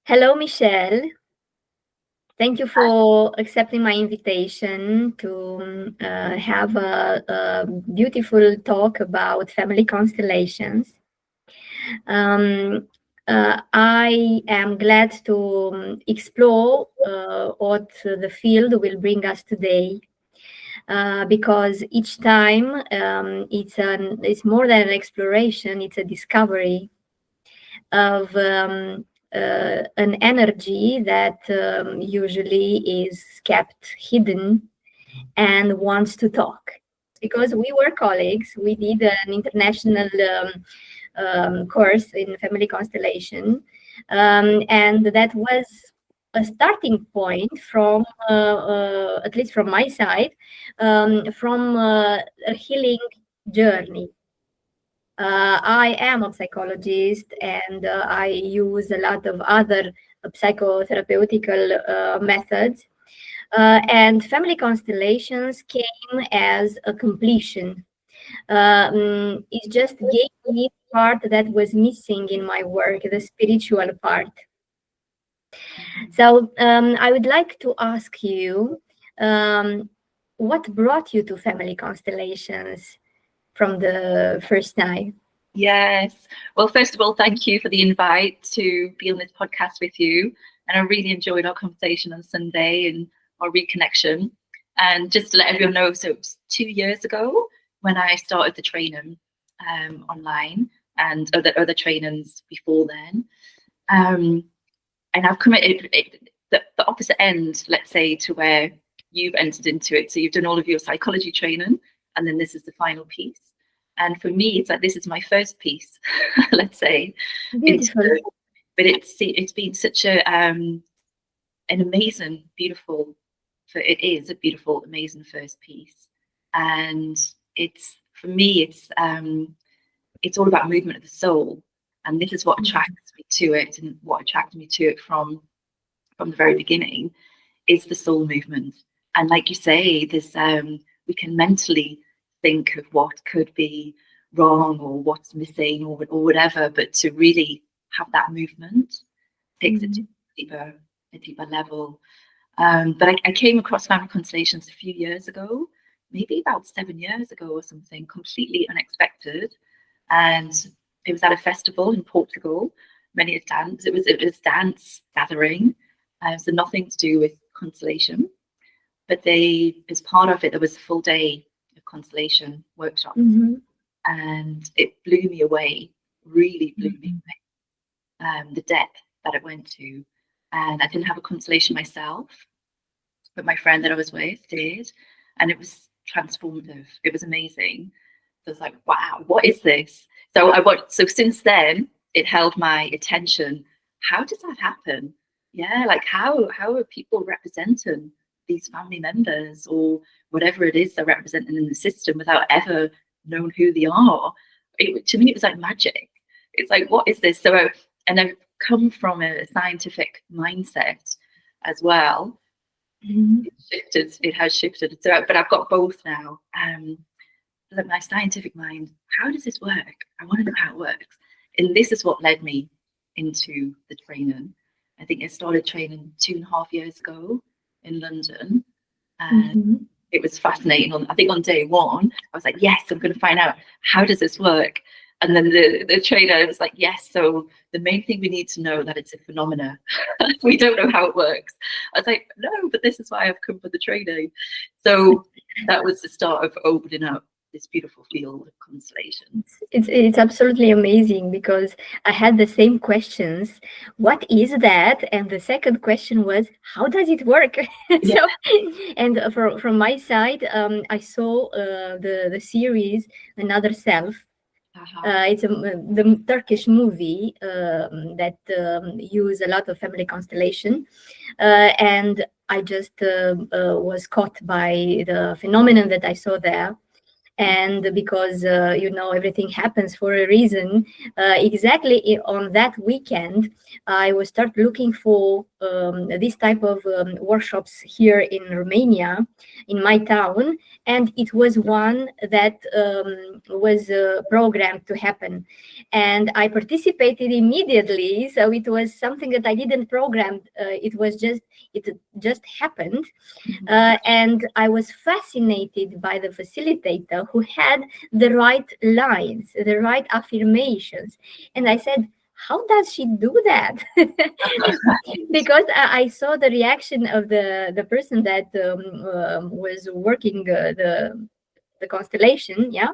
Hello, Michelle. Thank you for accepting my invitation to have a beautiful talk about family constellations. I am glad to explore what the field will bring us today, because each time it's more than an exploration; it's a discovery of an energy that usually is kept hidden and wants to talk. Because we were colleagues, we did an international course in family constellation, and that was a starting point from, at least from my side, from a healing journey. I am a psychologist, and I use a lot of other psychotherapeutical methods. And family constellations came as a completion. It just gave me the part that was missing in my work, the spiritual part. So I would like to ask you, what brought you to family constellations from the first time? Yes. Well, first of all, thank you for the invite to be on this podcast with you. And I really enjoyed our conversation on Sunday and our reconnection. And just to let everyone know, so it was 2 years ago when I started the training online, and other trainings before then. And I've come at the opposite end, let's say, to where you've entered into it. So you've done all of your psychology training, and then this is the final piece. And for me, it's like this is my first piece, let's say. Beautiful. But it's been such an amazing, beautiful. It is a beautiful, amazing first piece, and it's for me, it's all about movement of the soul, and this is what attracts me to it, and what attracted me to it from the very beginning is the soul movement. And like you say, there's we can mentally think of what could be wrong or what's missing or whatever, but to really have that movement takes it to a deeper level. But I came across family constellations a few years ago, maybe about 7 years ago or something, completely unexpected. And it was at a festival in Portugal, many a dance. It was dance gathering, so nothing to do with constellation. But as part of it, there was a full day of constellation workshop, and it blew me away. Really blew me away. The depth that it went to, and I didn't have a constellation myself, but my friend that I was with did, and it was transformative. It was amazing. So I was like, wow, what is this? So since then, it held my attention. How does that happen? Yeah, like how are people representing these family members or whatever it is they're representing in the system without ever knowing who they are? To me, it was like magic. It's like, what is this? And I've come from a scientific mindset as well. It has shifted. But I've got both now. My scientific mind, how does this work? I want to know how it works. And this is what led me into the training. I think I started training 2.5 years ago in London. And it was fascinating. I think on day one, I was like, yes, I'm going to find out, how does this work? And then the trainer was like, yes, so the main thing we need to know that it's a phenomena. We don't know how it works. I was like, no, but this is why I've come for the training. So that was the start of opening up this beautiful field of constellations. It's absolutely amazing, because I had the same questions. What is that? And the second question was, how does it work? Yeah. And from my side, I saw the series Another Self. It's the Turkish movie that use a lot of family constellation, and I just was caught by the phenomenon that I saw there. And because everything happens for a reason, exactly on that weekend I was start looking for this type of workshops here in Romania, in my town, and it was one that was programmed to happen, and I participated immediately. So it was something that I didn't program. It just happened, and I was fascinated by the facilitator who had the right lines, the right affirmations, and I said, how does she do that? Because I saw the reaction of the person that was working the constellation, yeah,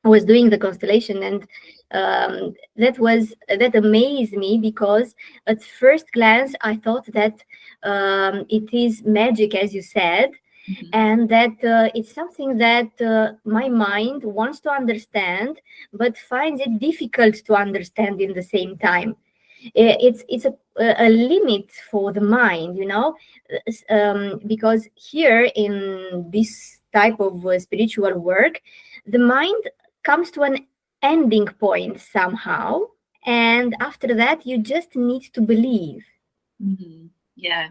was doing the constellation, and that amazed me, because at first glance I thought that it is magic, as you said, and that it's something that my mind wants to understand but finds it difficult to understand in the same time. It's a limit for the mind, because here in this type of spiritual work, the mind comes to an ending point somehow, and after that you just need to believe. Yeah.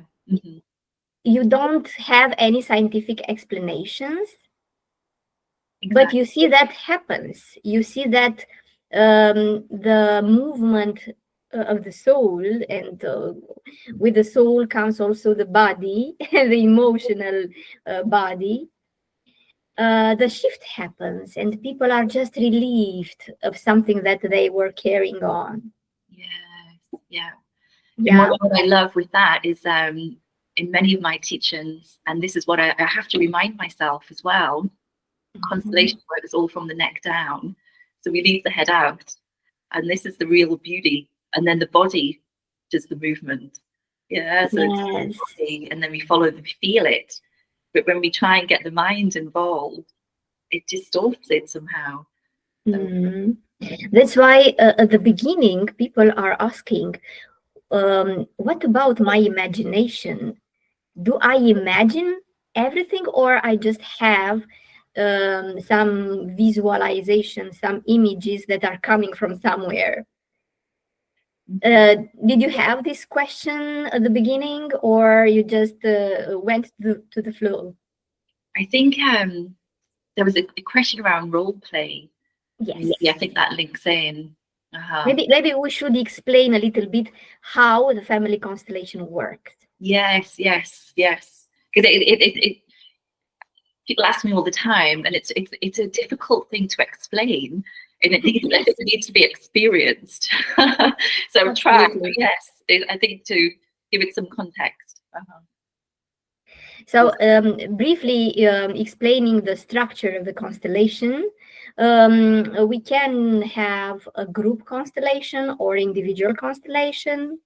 You don't have any scientific explanations, but Exactly. you see that happens. You see that the movement of the soul, and with the soul comes also the body, the emotional body. The shift happens, and people are just relieved of something that they were carrying on. Yes. Yeah. And Yeah. what I love with that is in many of my teachings, and this is what I have to remind myself as well, constellation work is all from the neck down. So we leave the head out, and this is the real beauty. And then the body does the movement. Yeah, so it's the Yes. body, and then we feel it. But when we try and get the mind involved, it distorts it somehow. So, Mhm. That's why at the beginning people are asking, what about my imagination? Do I imagine everything, or I just have some visualization, some images that are coming from somewhere? Did you have this question at the beginning, or you just went to the flow? I think there was a question around role play. Yes. Yeah, I think that links in. Maybe we should explain a little bit how the family constellation works. Yes, yes, yes. Because it people ask me all the time, and it's a difficult thing to explain, and it needs to be experienced. So I'm trying, but Absolutely. yes, I think to give it some context. So, briefly explaining the structure of the constellation, we can have a group constellation or individual constellation.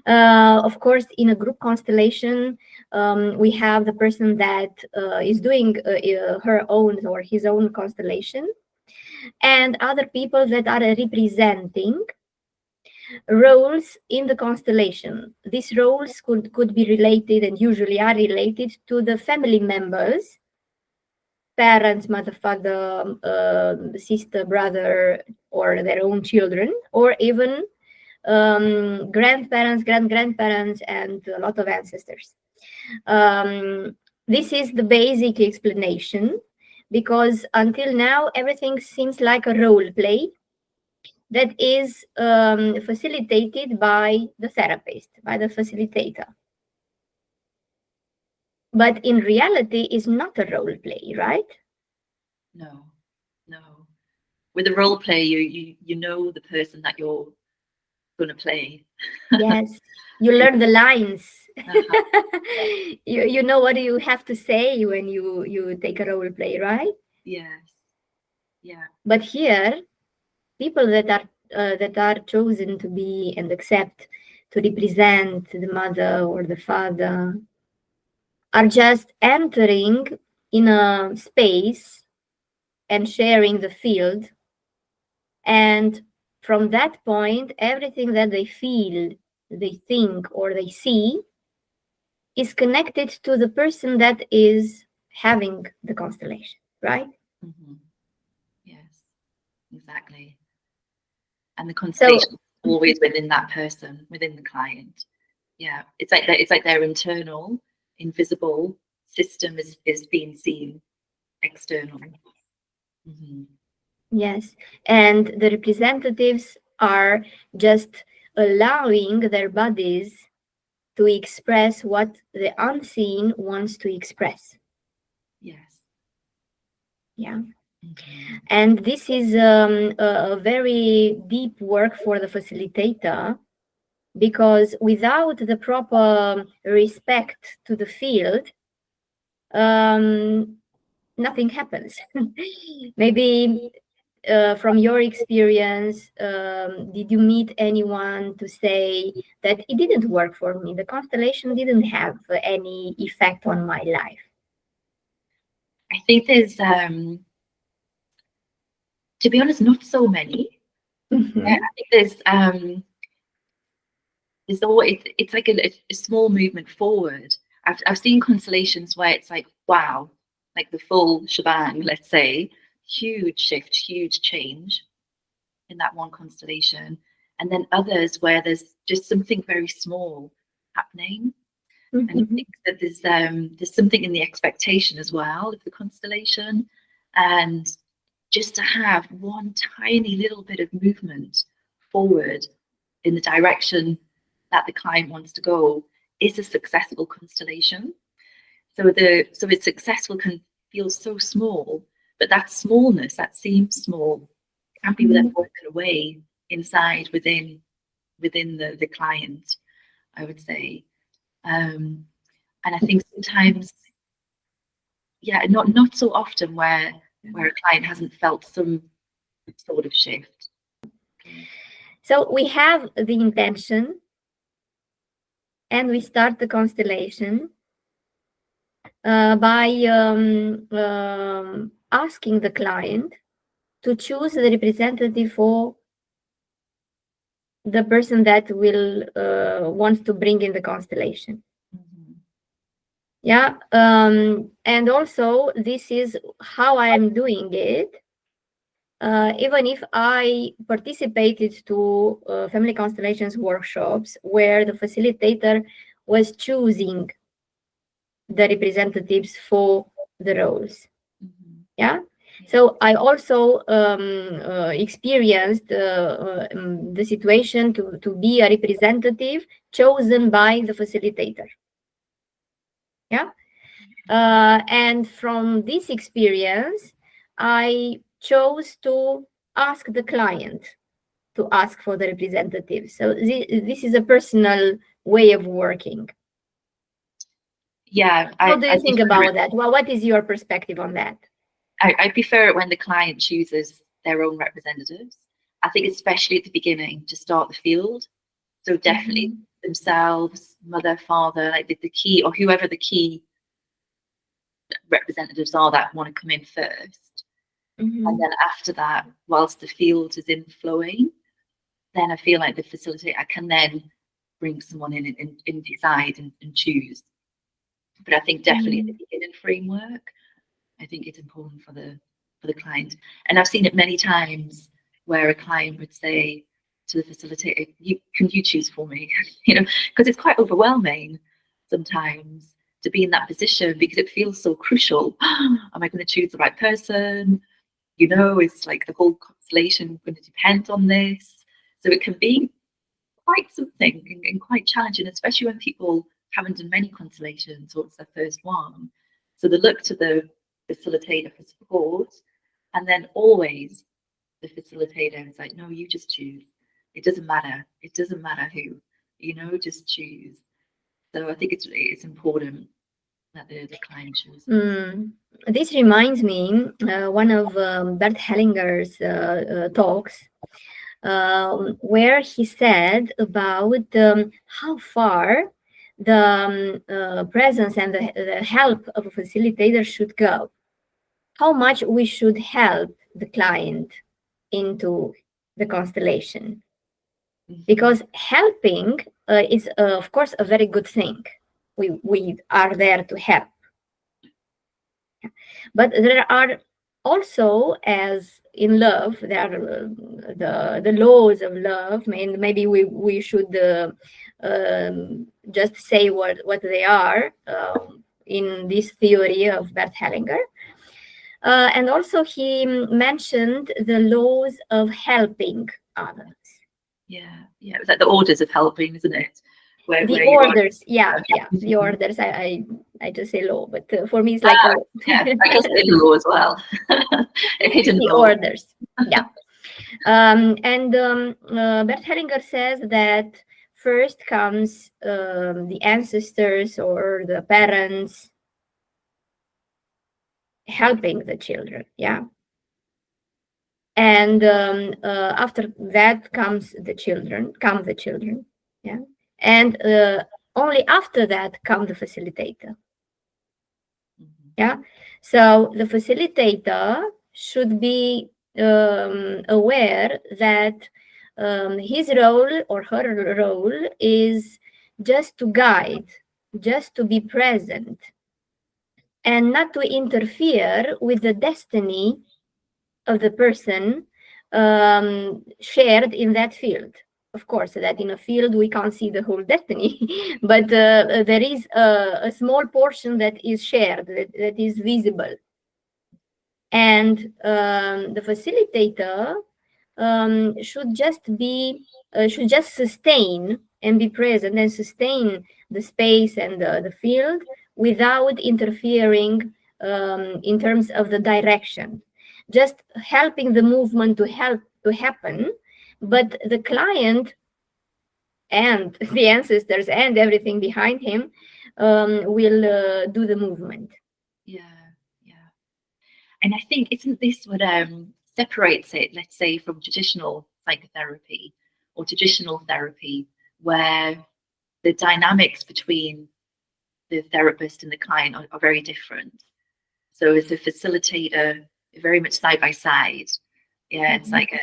Of course, in a group constellation, we have the person that is doing her own or his own constellation, and other people that are representing roles in the constellation. These roles could be related, and usually are related, to the family members: parents, mother, father, sister, brother, or their own children, or even grandparents, grandparents, and a lot of ancestors. This is the basic explanation, because until now everything seems like a role play that is facilitated by the therapist, by the facilitator. But in reality, it's not a role play, right? No, no. With a role play, you know the person that you're going to play. Yes, you learn the lines. Uh-huh. You know what you have to say when you take a role play, right? Yes, yeah. But here, people that are chosen to be and accept to represent the mother or the father are just entering in a space and sharing the field, and from that point everything that they feel, they think, or they see is connected to the person that is having the constellation, right? Yes, exactly. And the So constellation is always within that person, within the client. Yeah, it's like their internal, invisible system is being seen external. Mm-hmm. Yes, and the representatives are just allowing their bodies to express what the unseen wants to express. Yes. Yeah. Mm-hmm. And this is a very deep work for the facilitator, because without the proper respect to the field, nothing happens. Maybe from your experience, did you meet anyone to say that it didn't work for me? The constellation didn't have any effect on my life. I think there's, to be honest, not so many. Mm-hmm. I think there's always, it's like a small movement forward. I've seen constellations where it's like, wow, like the full shebang, let's say, huge shift, huge change in that one constellation. And then others where there's just something very small happening. And I think that there's something in the expectation as well of the constellation. And just to have one tiny little bit of movement forward in the direction that the client wants to go is a successful constellation. So it's successful can feel so small, but that smallness, that seems small, can be then working away inside within the client, I would say. And I think sometimes, yeah, not so often where a client hasn't felt some sort of shift. So we have the intention and we start the constellation by asking the client to choose the representative for the person that will want to bring in the constellation. Mm-hmm. Yeah, and also this is how I am doing it. Even if I participated to family constellations workshops where the facilitator was choosing the representatives for the roles. Mm-hmm. Yeah. So I also experienced the situation to be a representative chosen by the facilitator. Yeah. And from this experience, I chose to ask the client to ask for the representative. So this is a personal way of working. Yeah. What do you think about that? Well, what is your perspective on that? I prefer it when the client chooses their own representatives. I think especially at the beginning to start the field. So definitely themselves, mother, father, like the key, or whoever the key representatives are that want to come in first. And then after that, whilst the field is inflowing, then I feel like the facilitator can then bring someone in and decide and choose. But I think definitely at the beginning framework, I think it's important for the client. And I've seen it many times where a client would say to the facilitator, can you choose for me? Because it's quite overwhelming sometimes to be in that position because it feels so crucial. Am I going to choose the right person? It's like the whole constellation going to depend on this. So it can be quite something and quite challenging, especially when people haven't done many constellations or it's their first one. So they look to the facilitator for support, and then always the facilitator is like, no, you just choose. It doesn't matter. It doesn't matter who, just choose. So I think it's important that the client chooses. This reminds me one of Bert Hellinger's talks, where he said about how far the presence and the help of a facilitator should go, how much we should help the client into the constellation. Because helping is, of course, a very good thing. We are there to help. But there are also, as in love, there are the laws of love. Maybe we should just say what they are in this theory of Bert Hellinger. And also he mentioned the laws of helping others. Yeah, it's like the orders of helping, isn't it? The orders, the orders. I just say law, but for me it's like a law. I guess it's a law as well. A hidden the law. orders, yeah. And Bert Hellinger says that first comes the ancestors or the parents helping the children, yeah. And after that comes the children, yeah. And only after that come the facilitator. Yeah. So the facilitator should be aware that his role or her role is just to guide, just to be present, and not to interfere with the destiny of the person shared in that field. Of course, that in a field we can't see the whole destiny, but there is a small portion that is shared, that is visible. And the facilitator should just sustain and be present and sustain the space and the field without interfering in terms of the direction, just helping the movement to happen, but the client and the ancestors and everything behind him will do the movement. Yeah. And I think, isn't this what separates it, let's say, from traditional psychotherapy or traditional therapy, where the dynamics between the therapist and the client are very different? So as a facilitator, very much side by side. Yeah, it's like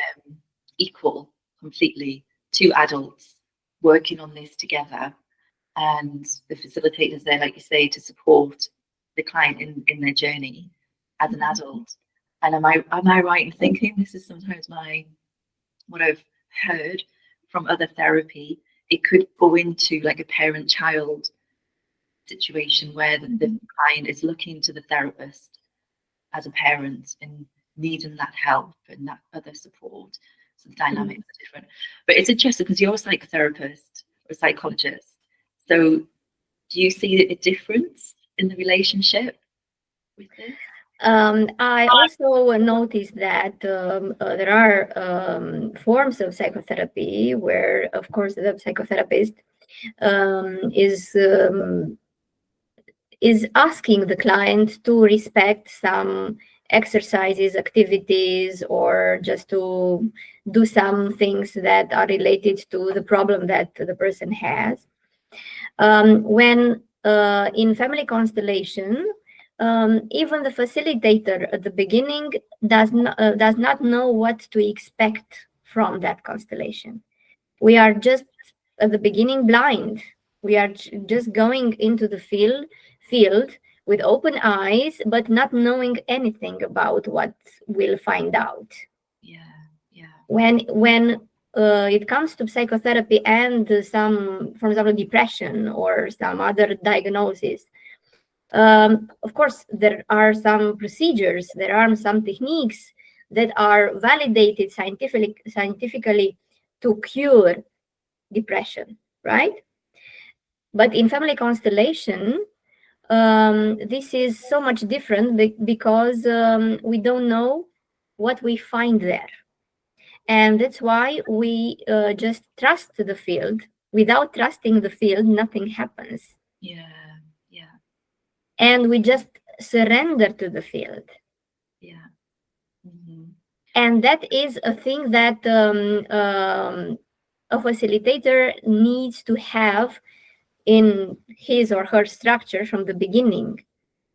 equal completely, two adults working on this together, and the facilitator's there, like you say, to support the client in their journey as an adult. And am I right in thinking this is sometimes what I've heard from other therapy? It could go into like a parent-child situation where the client is looking to the therapist as a parent and needing that help and that other support. So the dynamics are different. But it's interesting because you're a psychotherapist or a psychologist. So do you see a difference in the relationship with this? I also noticed that there are forms of psychotherapy where, of course, the psychotherapist is asking the client to respect some exercises, activities, or just to do some things that are related to the problem that the person has. When in family constellation, even the facilitator at the beginning does not know what to expect from that constellation. We are just at the beginning blind. We are just going into the field with open eyes, but not knowing anything about what we'll find out. Yeah. When it comes to psychotherapy and some, for example, depression or some other diagnosis, of course, there are some procedures, there are some techniques that are validated scientifically to cure depression, right? But in family constellation, this is so much different because we don't know what we find there. And that's why we just trust the field. Without trusting the field, nothing happens. Yeah. And we just surrender to the field. Yeah. And that is a thing that a facilitator needs to have in his or her structure from the beginning.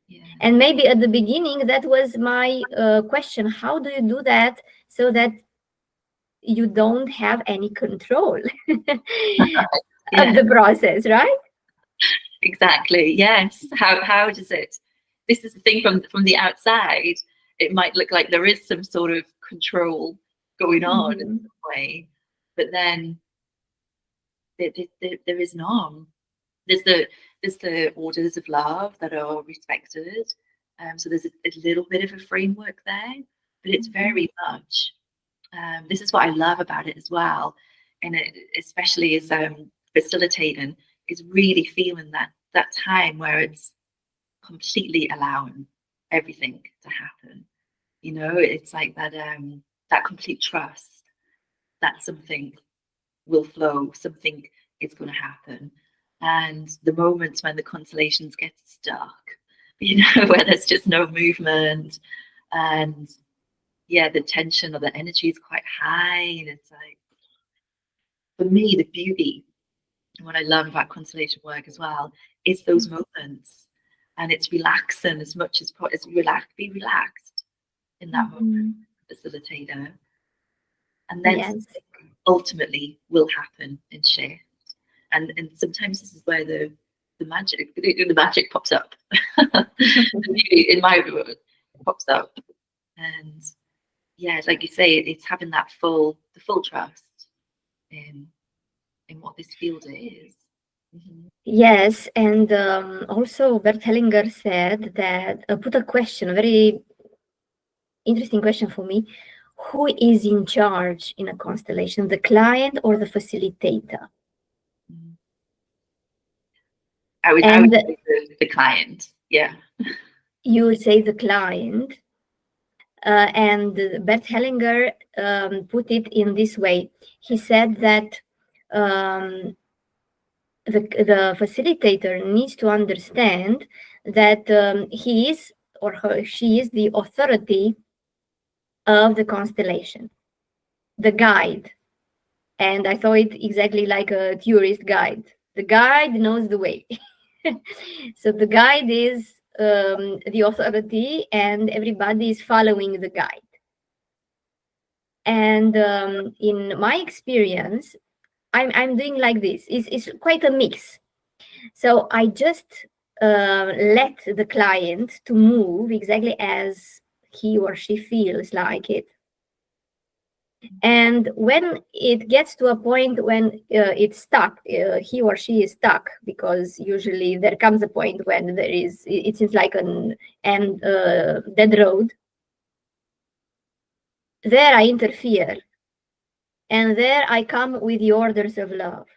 Yeah. And maybe at the beginning, that was my question. How do you do that so that you don't have any control of the process, right? Exactly. Yes. How does it? This is the thing from the outside. It might look like there is some sort of control going on in some way, but then there is none. There's the orders of love that are respected. So there's a little bit of a framework there, but it's very much. This is what I love about it as well, and especially as facilitating, is really feeling that time where it's completely allowing everything to happen. You know, it's like that complete trust that something will flow, something is going to happen. And the moments when the constellations get stuck, you know, where there's just no movement, and yeah, the tension or the energy is quite high, and it's like, for me, the beauty and what I love about constellation work as well is those moments, and it's relaxing as much as be relaxed in that moment, facilitator, and then Yes. ultimately will happen and shift. And sometimes this is where the magic pops up. In my view, it pops up, and yeah, like you say, it's having the full trust in what this field is. Yes, and also Bert Hellinger said that put a question, a very interesting question for me. Who is in charge in a constellation, the client or the facilitator? I would say the client, yeah. You would say the client. And Bert Hellinger put it in this way. He said that the facilitator needs to understand that he is or she is the authority of the constellation, the guide. And I thought it exactly like a tourist guide. The guide knows the way. So the guide is the authority, and everybody is following the guide. And in my experience, I'm doing like this. It's quite a mix. So I just let the client to move exactly as he or she feels like it. And when it gets to a point when it's stuck, he or she is stuck, because usually there comes a point when it seems like an dead road. There I interfere, and there I come with the orders of love.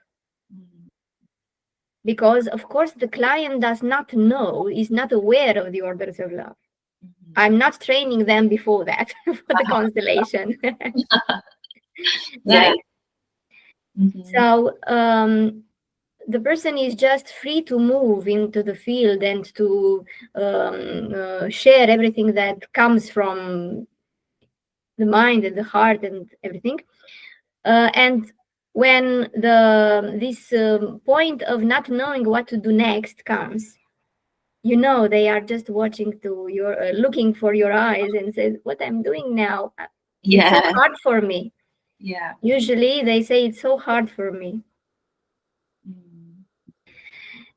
Because of course the client does not know, is not aware of the orders of love. I'm not training them before that for the constellation. Right? So the person is just free to move into the field and to share everything that comes from the mind and the heart and everything. And when this point of not knowing what to do next comes, you know, they are just watching to your looking for your eyes and say, what I'm doing now, it's so hard for me. Yeah. Usually they say it's so hard for me.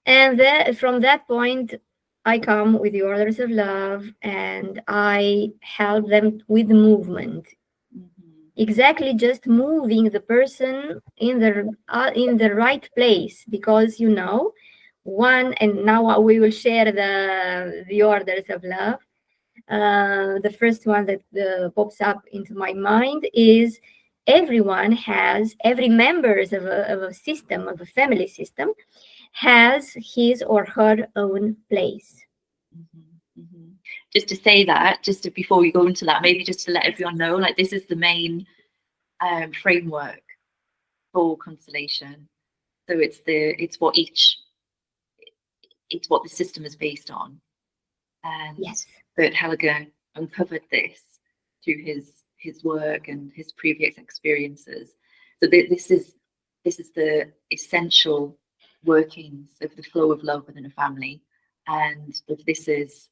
And then from that point, I come with the orders of love, and I help them with movement. Exactly, just moving the person in the right place, because you know, and now we will share the orders of love. The first one that pops up into my mind is every members of a system, of a family system, has his or her own place. Just to say that, before we go into that, maybe just to let everyone know, like, this is the main framework for constellation. So it's what the system is based on. And yes. Bert Hellinger uncovered this through his work and his previous experiences. So this is the essential workings of the flow of love within a family. And if this is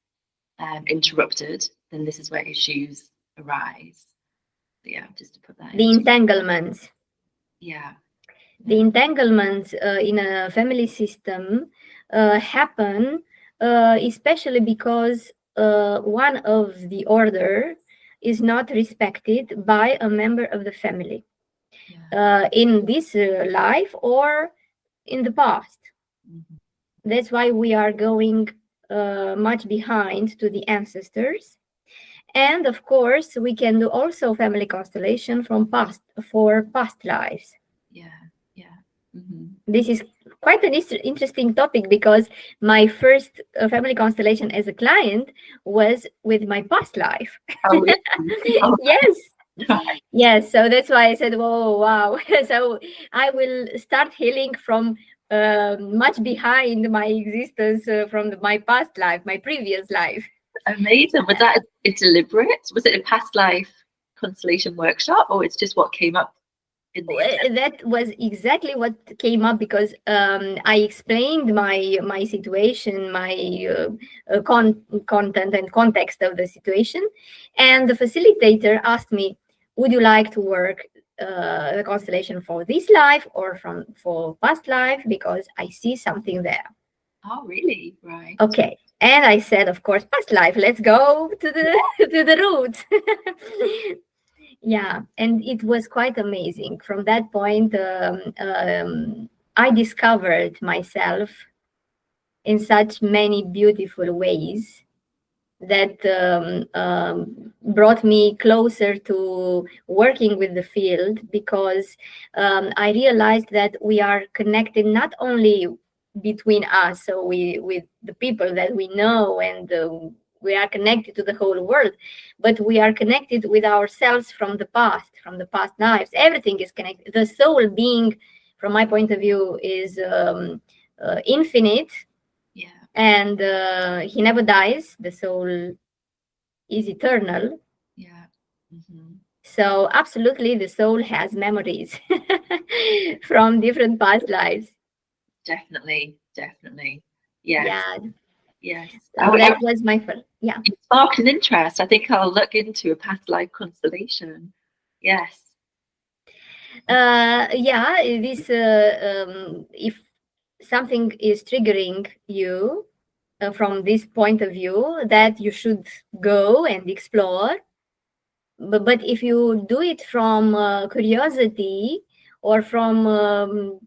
interrupted, then this is where issues arise. So yeah, just to put that the entanglements. Yeah. The entanglements in a family system happen especially because one of the order is not respected by a member of the family in this life or in the past. Mhm. That's why we are going much behind to the ancestors. And of course, we can do also family constellation for past lives. Yeah, yeah. Hmm. This is quite an interesting topic because my first family constellation as a client was with my past life. Oh, really? Oh, Yes, right. yes. So that's why I said, "Whoa, wow!" So I will start healing from much behind my existence from my past life, my previous life. Amazing. Was that deliberate? Was it a past life constellation workshop, or it's just what came up in the internet? That was exactly what came up because I explained my situation, my content and context of the situation, and the facilitator asked me, "Would you like to work the constellation for this life or for past life? Because I see something there." Oh, really? Right. Okay. And I said, of course, past life. Let's go to the to the roots. Yeah, and it was quite amazing. From that point, I discovered myself in such many beautiful ways that brought me closer to working with the field because I realized that we are connected not only between us, so we with the people that we know and we are connected to the whole world, but we are connected with ourselves from the past lives. Everything is connected. The soul being, from my point of view, is infinite, Yeah, and he never dies. The soul is eternal. yeah. Hmm. So absolutely the soul has memories from different past lives. Definitely, definitely. Yes, Yeah, yes. so that was my first. Yeah. It sparked an interest. I think I'll look into a past life constellation. Yes. Yeah, this if something is triggering you from this point of view, that you should go and explore. But if you do it from curiosity or from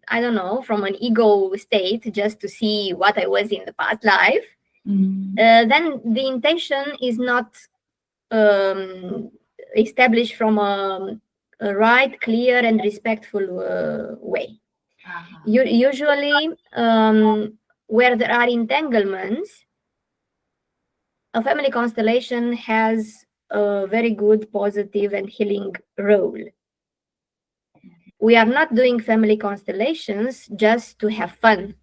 I don't know, from an ego state, just to see what I was in the past life, Mm. then the intention is not um, established from a right, clear, and respectful way. Uh-huh. Usually, where there are entanglements, a family constellation has a very good, positive, and healing role. We are not doing family constellations just to have fun.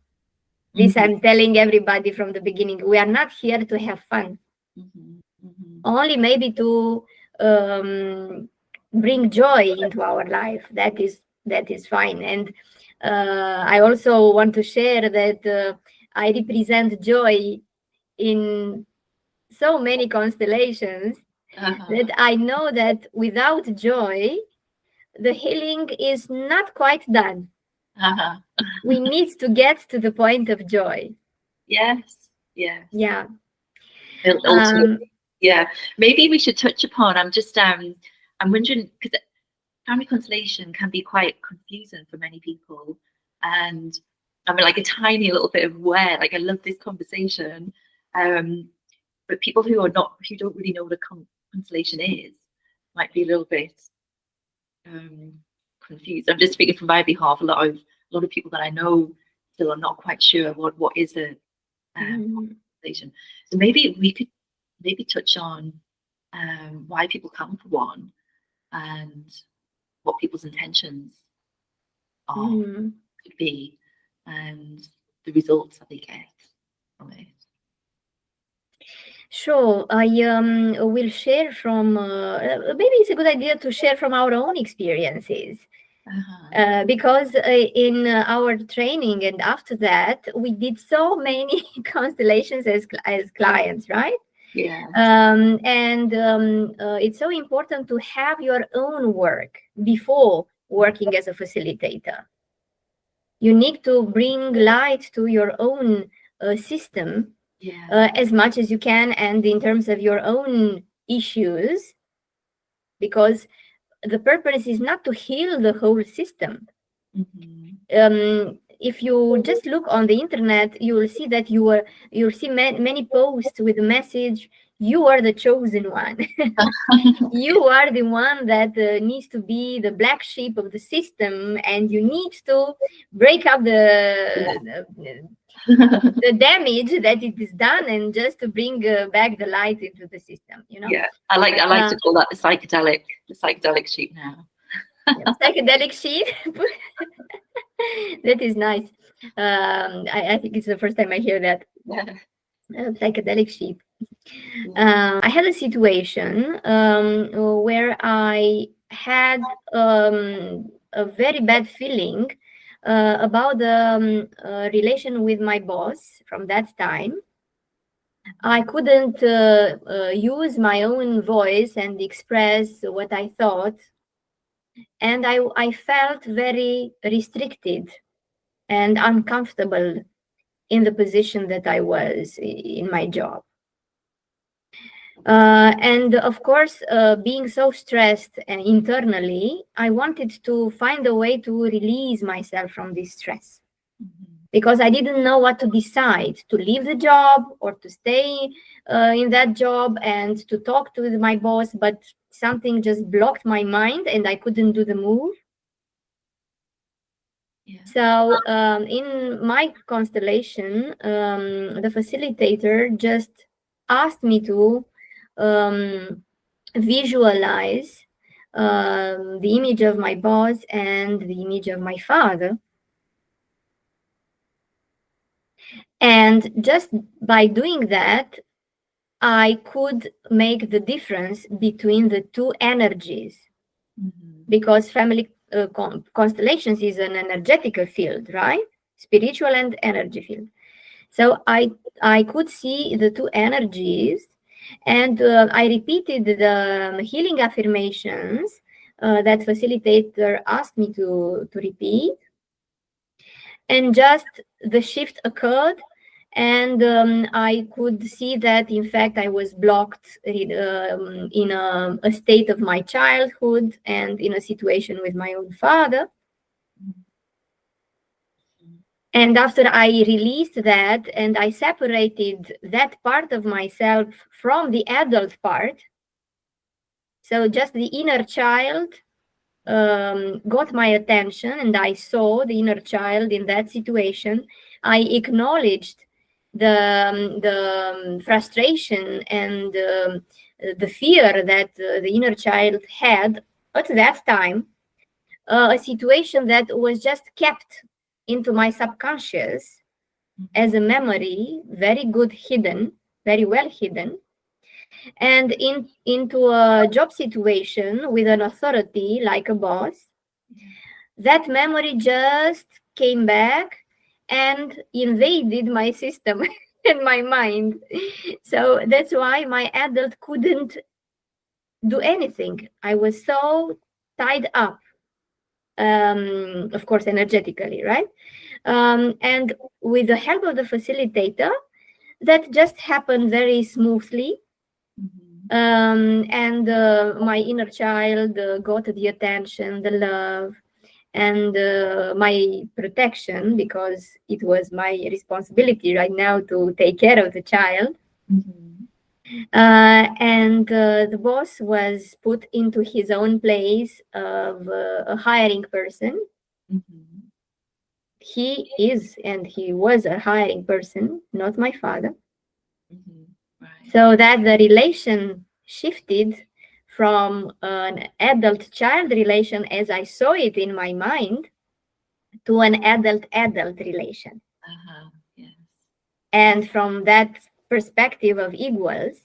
This Mhm, I'm telling everybody from the beginning. We are not here to have fun. mhm, mhm. Only maybe to bring joy into our life. That is fine. And I also want to share that I represent joy in so many constellations Uh-huh, that I know that without joy, the healing is not quite done. uh-huh. We need to get to the point of joy. Yes, yes. Yeah. Ultimately, Um, yeah. Maybe we should touch upon. I'm wondering because family constellation can be quite confusing for many people, and I'm like a tiny little bit of aware. Like I love this conversation, um, but people who don't really know what a constellation is might be a little bit um, confused. I'm just speaking from my behalf. A lot of people that I know still are not quite sure what is a mm, constellation. So maybe we could maybe touch on why people come for one and what people's intentions are mm. could be and the results that they get from it. Sure, I will share from. Maybe it's a good idea to share from our own experiences, Uh-huh. because in our training and after that, we did so many constellations as clients, right? Yes. And it's so important to have your own work before working as a facilitator. You need to bring light to your own system Yeah. as much as you can, and in terms of your own issues, because the purpose is not to heal the whole system. Hmm. if you just look on the internet, you will see that you'll see many posts with the message, you are the chosen one. You are the one that needs to be the black sheep of the system, and you need to break up the damage that it is done, and just to bring back the light into the system, you know. Yeah, I like to call that the psychedelic sheet now. Psychedelic sheet. That is nice. I think it's the first time I hear that. Psychedelic sheep. I had a situation where I had a very bad feeling about the relation with my boss from that time. I couldn't use my own voice and express what I thought. And I felt very restricted and uncomfortable in the position that I was in my job. And of course, being so stressed internally, I wanted to find a way to release myself from this stress. Because I didn't know what to decide, to leave the job or to stay in that job and to talk to my boss, but something just blocked my mind and I couldn't do the move. Yeah. So in my constellation, the facilitator just asked me to visualize the image of my boss and the image of my father. And just by doing that, I could make the difference between the two energies. Because family constellations is an energetical field, right? Spiritual and energy field. So I could see the two energies, and I repeated the healing affirmations that facilitator asked me to repeat. And just the shift occurred, and I could see that in fact I was blocked in a state of my childhood and in a situation with my own father. And after I released that and I separated that part of myself from the adult part, so just the inner child got my attention, and I saw the inner child in that situation. I acknowledged the frustration and the fear that the inner child had at that time, a situation that was just kept into my subconscious as a memory, very good hidden, very well hidden. And into a job situation with an authority like a boss, that memory just came back and invaded my system and my mind. So that's why my adult couldn't do anything. I was so tied up, of course, energetically, right? And with the help of the facilitator, that just happened very smoothly. And my inner child got the attention, the love, and my protection, because it was my responsibility right now to take care of the child. And the boss was put into his own place of a hiring person. He is and he was a hiring person, not my father. So that the relation shifted from an adult-child relation as I saw it in my mind to an adult-adult relation. Yes. And from that perspective of equals,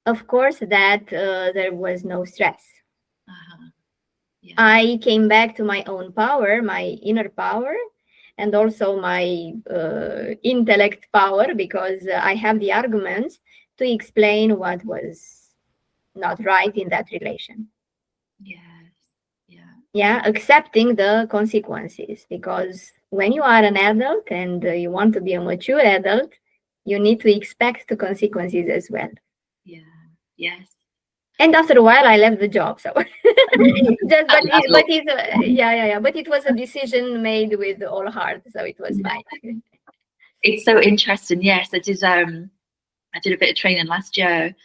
of course, that there was no stress. Yeah. I came back to my own power, my inner power, and also my intellect power, because I have the arguments to explain what was not right in that relation. Yes. Yeah, accepting the consequences, because when you are an adult and you want to be a mature adult, you need to expect the consequences as well. Yeah. Yes. And after a while, I left the job. So, but it was a decision made with all heart, so it was fine. It's so interesting. Yes, I did a bit of training last year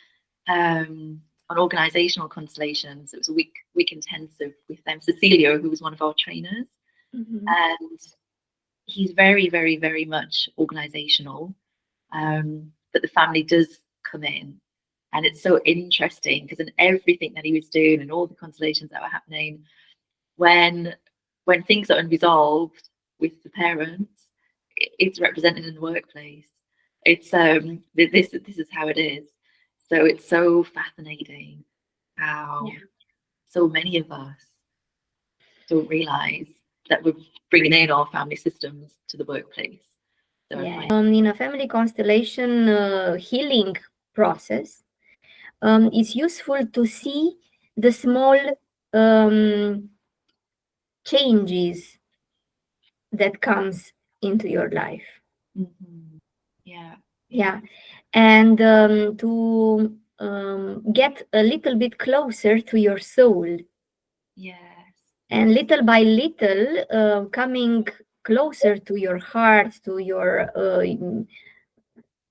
on organizational constellations. It was a week intensive with them. Cecilia, who was one of our trainers, and he's very, very, very much organizational. But the family does come in, and it's so interesting because in everything that he was doing and all the constellations that were happening, when things are unresolved with the parents, it's represented in the workplace. It's this is how it is. So it's so fascinating how so many of us don't realize that we're bringing in our family systems to the workplace. So in a family constellation healing process, it's useful to see the small changes that comes into your life. Yeah, and to get a little bit closer to your soul. Yes. And little by little, coming closer to your heart, to your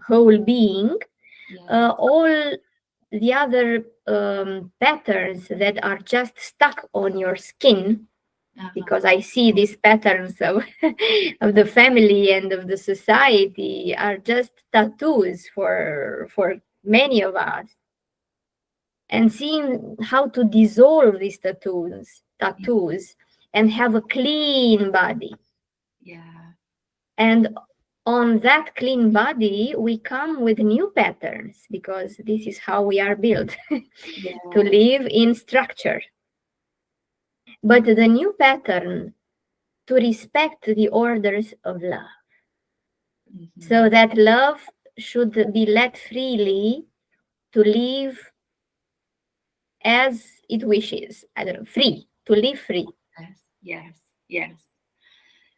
whole being, all the other patterns that are just stuck on your skin, because I see these patterns of, of the family and of the society are just tattoos for many of us. And seeing how to dissolve these tattoos and have a clean body. And on that clean body, we come with new patterns, because this is how we are built to live in structure. But the new pattern, to respect the orders of love. So that love should be let freely to live as it wishes. I don't know, free, to live free. Yes.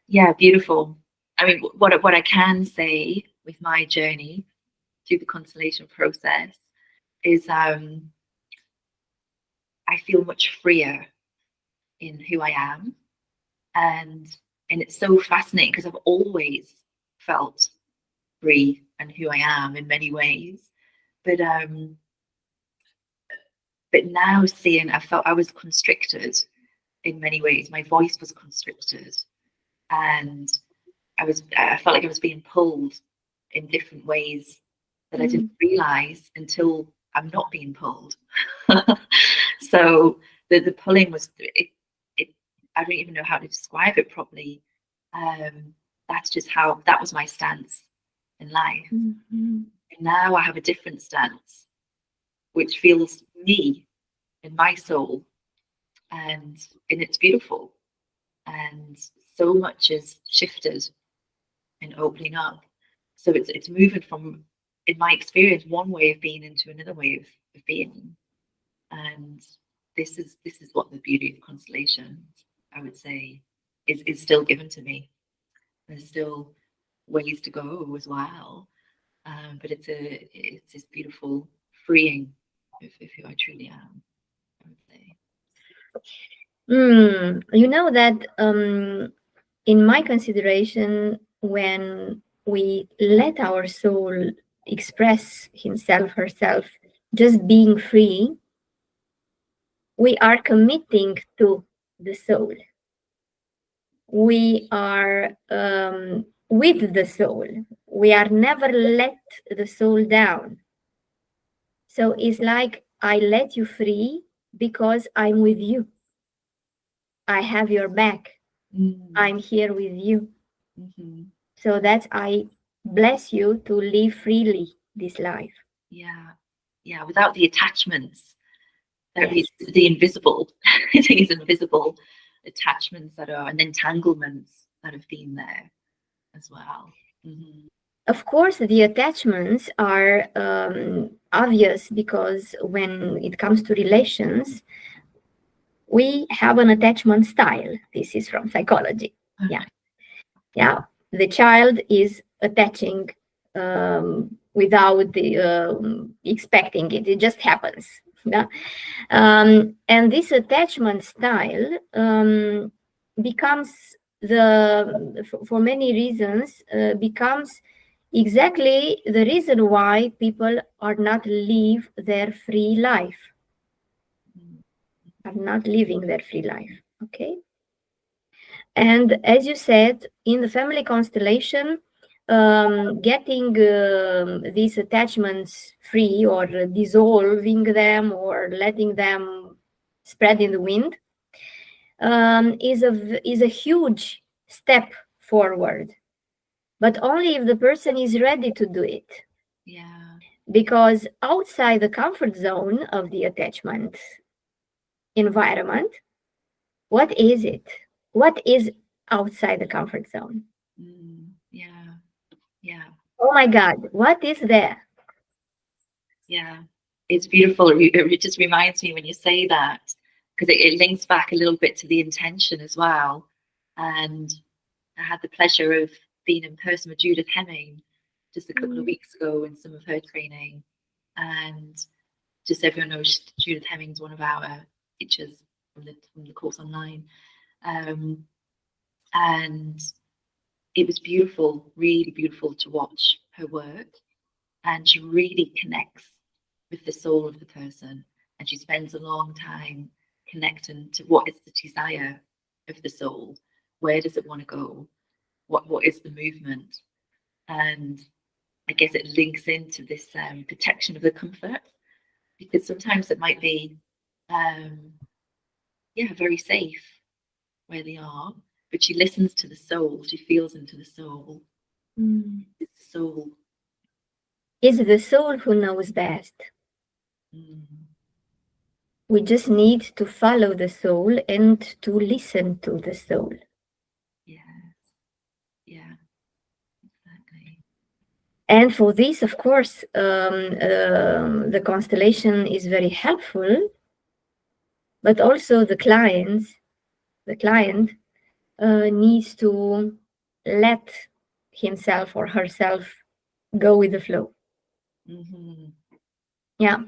Yeah, beautiful. I mean, what I can say with my journey through the constellation process is I feel much freer in who I am, and it's so fascinating because I've always felt free and who I am in many ways, but now seeing, I felt I was constricted in many ways. My voice was constricted, and I felt like I was being pulled in different ways that I didn't realize until I'm not being pulled. So the pulling was it. I don't even know how to describe it properly. That's just how that was my stance in life. And now I have a different stance, which feels me in my soul, and it's beautiful. And so much is shifted and opening up. So it's moving from, in my experience, one way of being into another way of being. And this is what the beauty of constellations, I would say, is still given to me. There's still ways to go as well. But it's this beautiful freeing of who I truly am, I would say. You know that in my consideration, when we let our soul express himself, herself, just being free, we are committing to the soul. We are with the soul. We are never let the soul down. So it's like I let you free because I'm with you. I have your back. I'm here with you. So that's, I bless you to live freely this life. Yeah, without the attachments. There is the invisible, these invisible attachments that are, and entanglements that have been there as well. Of course, the attachments are obvious, because when it comes to relations, we have an attachment style. This is from psychology. Yeah. The child is attaching without expecting it. It just happens. Yeah. And this attachment style becomes for many reasons, becomes exactly the reason why people are not live their free life, Mm. are not living their free life. Okay. And as you said, in the family constellation, getting these attachments free, or dissolving them, or letting them spread in the wind, is a huge step forward, but only if the person is ready to do it. Yeah. Because outside the comfort zone of the attachment environment, what is it? What is outside the comfort zone? Yeah. Yeah. Oh my God, what is there? Yeah. It's beautiful. It just reminds me when you say that, because it links back a little bit to the intention as well. And I had the pleasure of being in person with Judith Hemming just a couple of Mm. weeks ago in some of her training. And just everyone knows Judith Hemming's one of our teachers from the course online. And it was beautiful, really beautiful to watch her work. And she really connects with the soul of the person. And she spends a long time connecting to what is the desire of the soul. Where does it want to go? What is the movement? And I guess it links into this protection of the comfort, because sometimes it might be very safe where they are, but she listens to the soul, she feels into the soul. Mm. It's the soul. It's the soul who knows best. Mm. We just need to follow the soul and to listen to the soul. Yes. Yeah. Exactly. And for this, of course, the constellation is very helpful, but also the client needs to let himself or herself go with the flow. Mm-hmm. Yeah.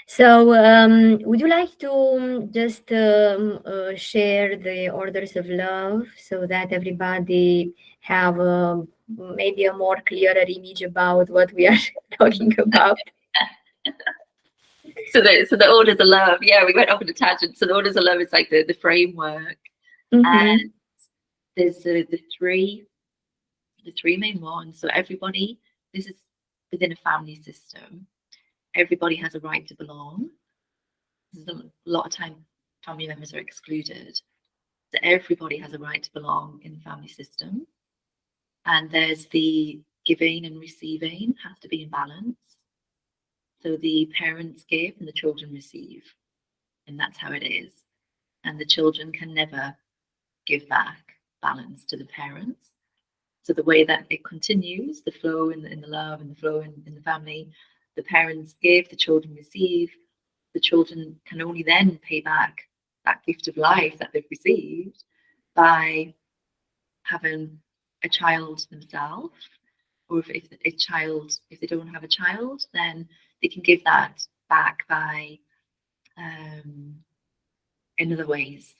So, would you like to just share the orders of love so that everybody have maybe a more clearer image about what we are talking about? So the orders of love. Yeah, we went off on a tangent. So the orders of love is like the framework, Mm-hmm. and there's the three main ones. So everybody, this is within a family system. Everybody has a right to belong. There's a lot of time family members are excluded. So everybody has a right to belong in the family system. And there's the giving and receiving has to be in balance. So the parents give and the children receive. And that's how it is. And the children can never give back balance to the parents. So the way that it continues, the flow in the love and the flow in the family, the parents give, the children receive. The children can only then pay back that gift of life that they've received by having a child themselves, or if they don't have a child, then they can give that back by in other ways,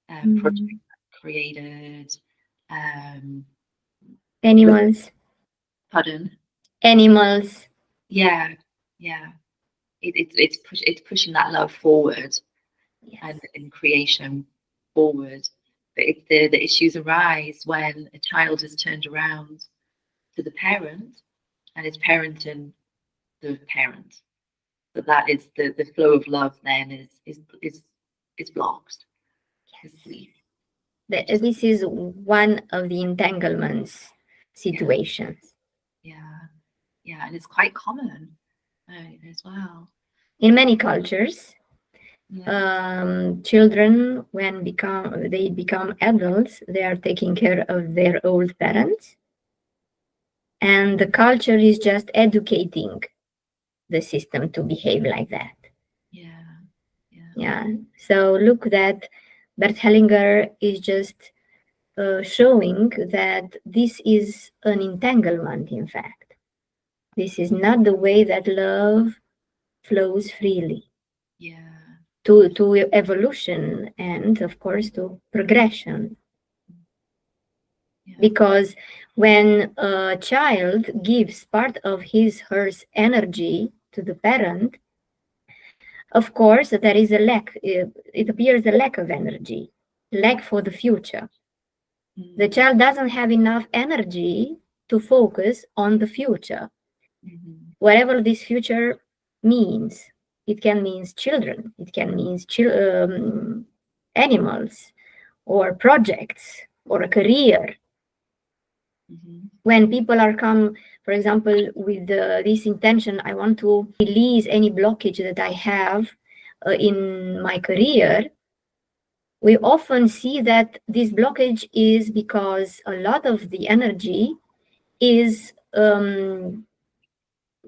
projects created. Um, Animals, Pardon? animals. Yeah, yeah. It's pushing that love forward and Yes. in creation forward. But if the issues arise when a child is turned around to the parent and is parenting the parent, but that is the flow of love then is blocked. Is brief. This is one of the entanglements Yeah, situations. yeah, yeah, and it's quite common as well. In many cultures, Yeah, children, when they become adults, they are taking care of their old parents, and the culture is just educating the system to behave like that. yeah, yeah, Yeah. So look that Bert Hellinger is just showing that this is an entanglement. In fact, this is not the way that love flows freely Yeah. to evolution and, of course, to progression. Yeah. Because when a child gives part of his, her energy to the parent, of course, there is a lack. It appears a lack of energy, lack for the future. The child doesn't have enough energy to focus on the future, whatever this future means. It can mean children, it can mean animals, or projects, or a career. When people are come, for example, with this intention, I want to release any blockage that I have in my career, we often see that this blockage is because a lot of the energy is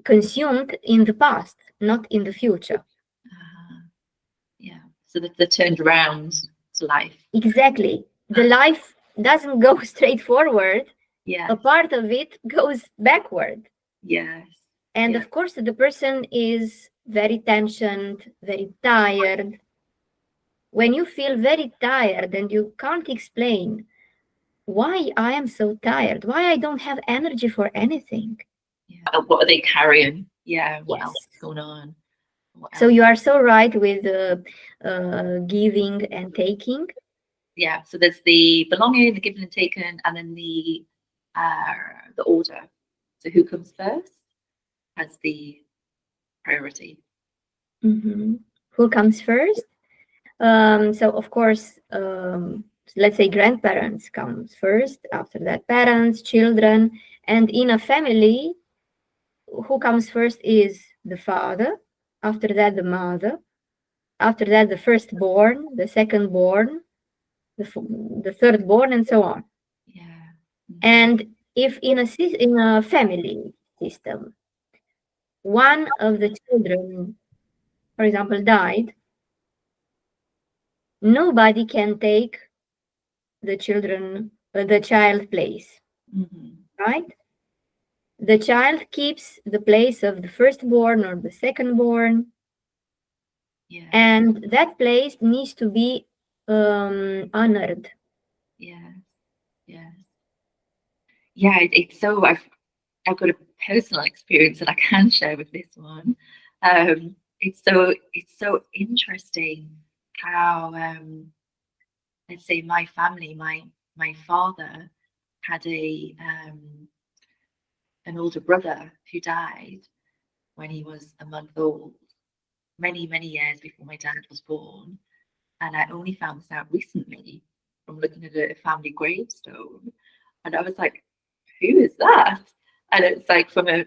consumed in the past, not in the future. Yeah, so the turned around to life. Exactly. The life doesn't go straight forward. Yeah. A part of it goes backward. Yes. And of course, the person is very tensioned, very tired. When you feel very tired and you can't explain why I am so tired, why I don't have energy for anything. Yeah. What are they carrying? Yeah. What Yes. else is going on? So you are so right with giving and taking. Yeah. So there's the belonging, the given and taken, and then the order. So who comes first has the priority. Who comes first? So of course, let's say grandparents comes first. After that, parents, children, and in a family, who comes first is the father. After that, the mother. After that, the firstborn, the secondborn, the thirdborn, and so on. Yeah. And if in a family system, one of the children, for example, died, nobody can take the child place, right? The child keeps the place of the firstborn or the secondborn, and that place needs to be honored. Yes. Yes. Yeah. It's so I've got a personal experience that I can share with this one. It's so interesting how let's say my family, my father had an older brother who died when he was a month old, many years before my dad was born, and I only found this out recently from looking at a family gravestone, and I was like, who is that? And it's like from the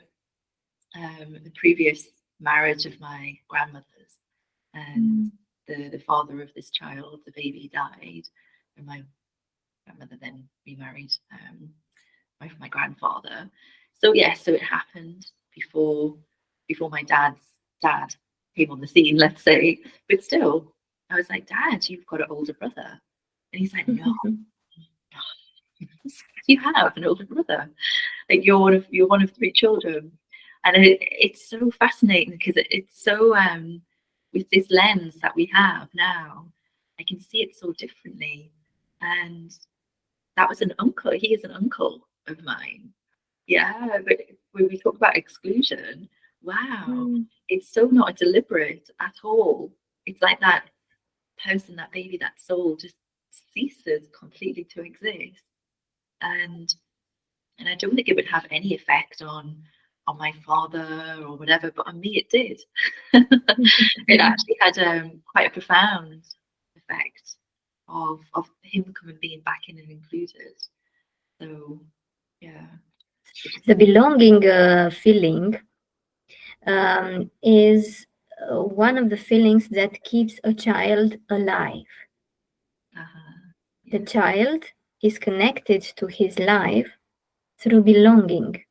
previous marriage of my grandmother's, and the father of this child, the baby died, and my grandmother then remarried my grandfather. So yes, so it happened before my dad's dad came on the scene, let's say. But still, I was like, Dad, you've got an older brother, and he's like, No, you have an older brother. Like you're one of three children, and it's so fascinating because it's so with this lens that we have now, I can see it so differently. And that was an uncle. He is an uncle of mine. Yeah, but when we talk about exclusion, wow, it's so not deliberate at all. It's like that person, that baby, that soul just ceases completely to exist. And I don't think it would have any effect on my father or whatever, but on me it did. It actually had quite a profound effect of him coming being back in and included. So yeah, the belonging feeling is one of the feelings that keeps a child alive. The child is connected to his life through belonging.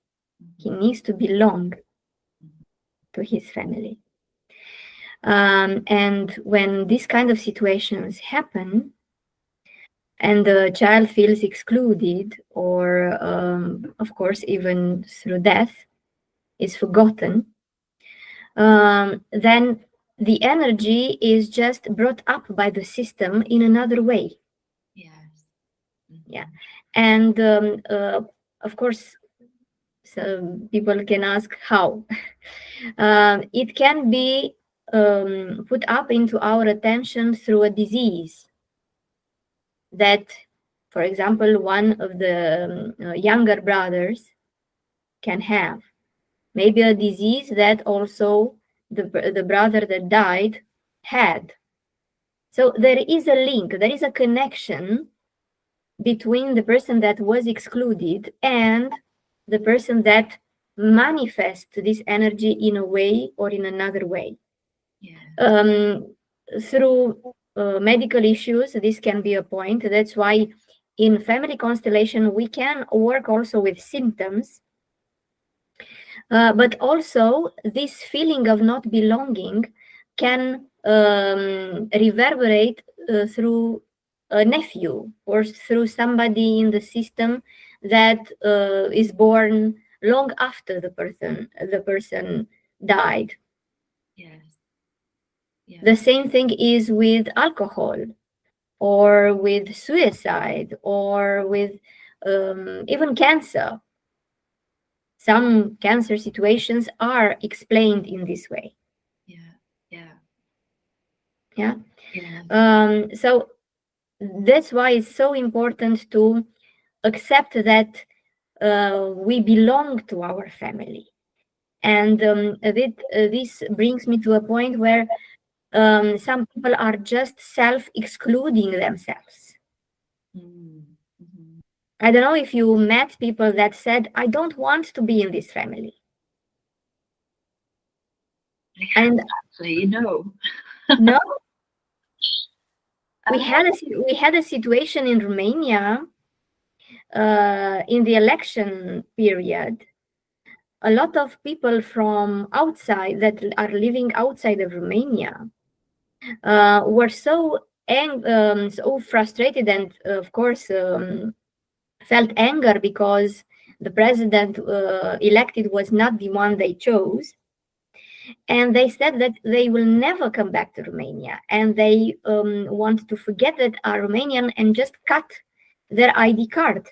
He needs to belong to his family. And when these kind of situations happen, and the child feels excluded, or of course, even through death, is forgotten, then the energy is just brought up by the system in another way. Yes. Yeah. And of course, so people can ask how. It can be put up into our attention through a disease that, for example, one of the younger brothers can have. Maybe a disease that also the brother that died had. So there is a link, there is a connection between the person that was excluded and the person that manifests this energy in a way or in another way. Yeah. Through medical issues, this can be a point. That's why in family constellation, we can work also with symptoms, but also this feeling of not belonging can reverberate through a nephew or through somebody in the system that is born long after the person died. Yes. Yeah. The same thing is with alcohol or with suicide or with even cancer. Some cancer situations are explained in this way. Yeah. Yeah. Yeah. Yeah. So that's why it's so important to accept that we belong to our family. And this brings me to a point where some people are just self-excluding themselves. Mm-hmm. I don't know if you met people that said, I don't want to be in this family. And Actually, no. no, we Uh, had a situation in Romania in the election period. A lot of people from outside that are living outside of Romania were so frustrated and, of course, felt anger because the president elected was not the one they chose. And they said that they will never come back to Romania and they want to forget that are Romanian and just cut their ID card.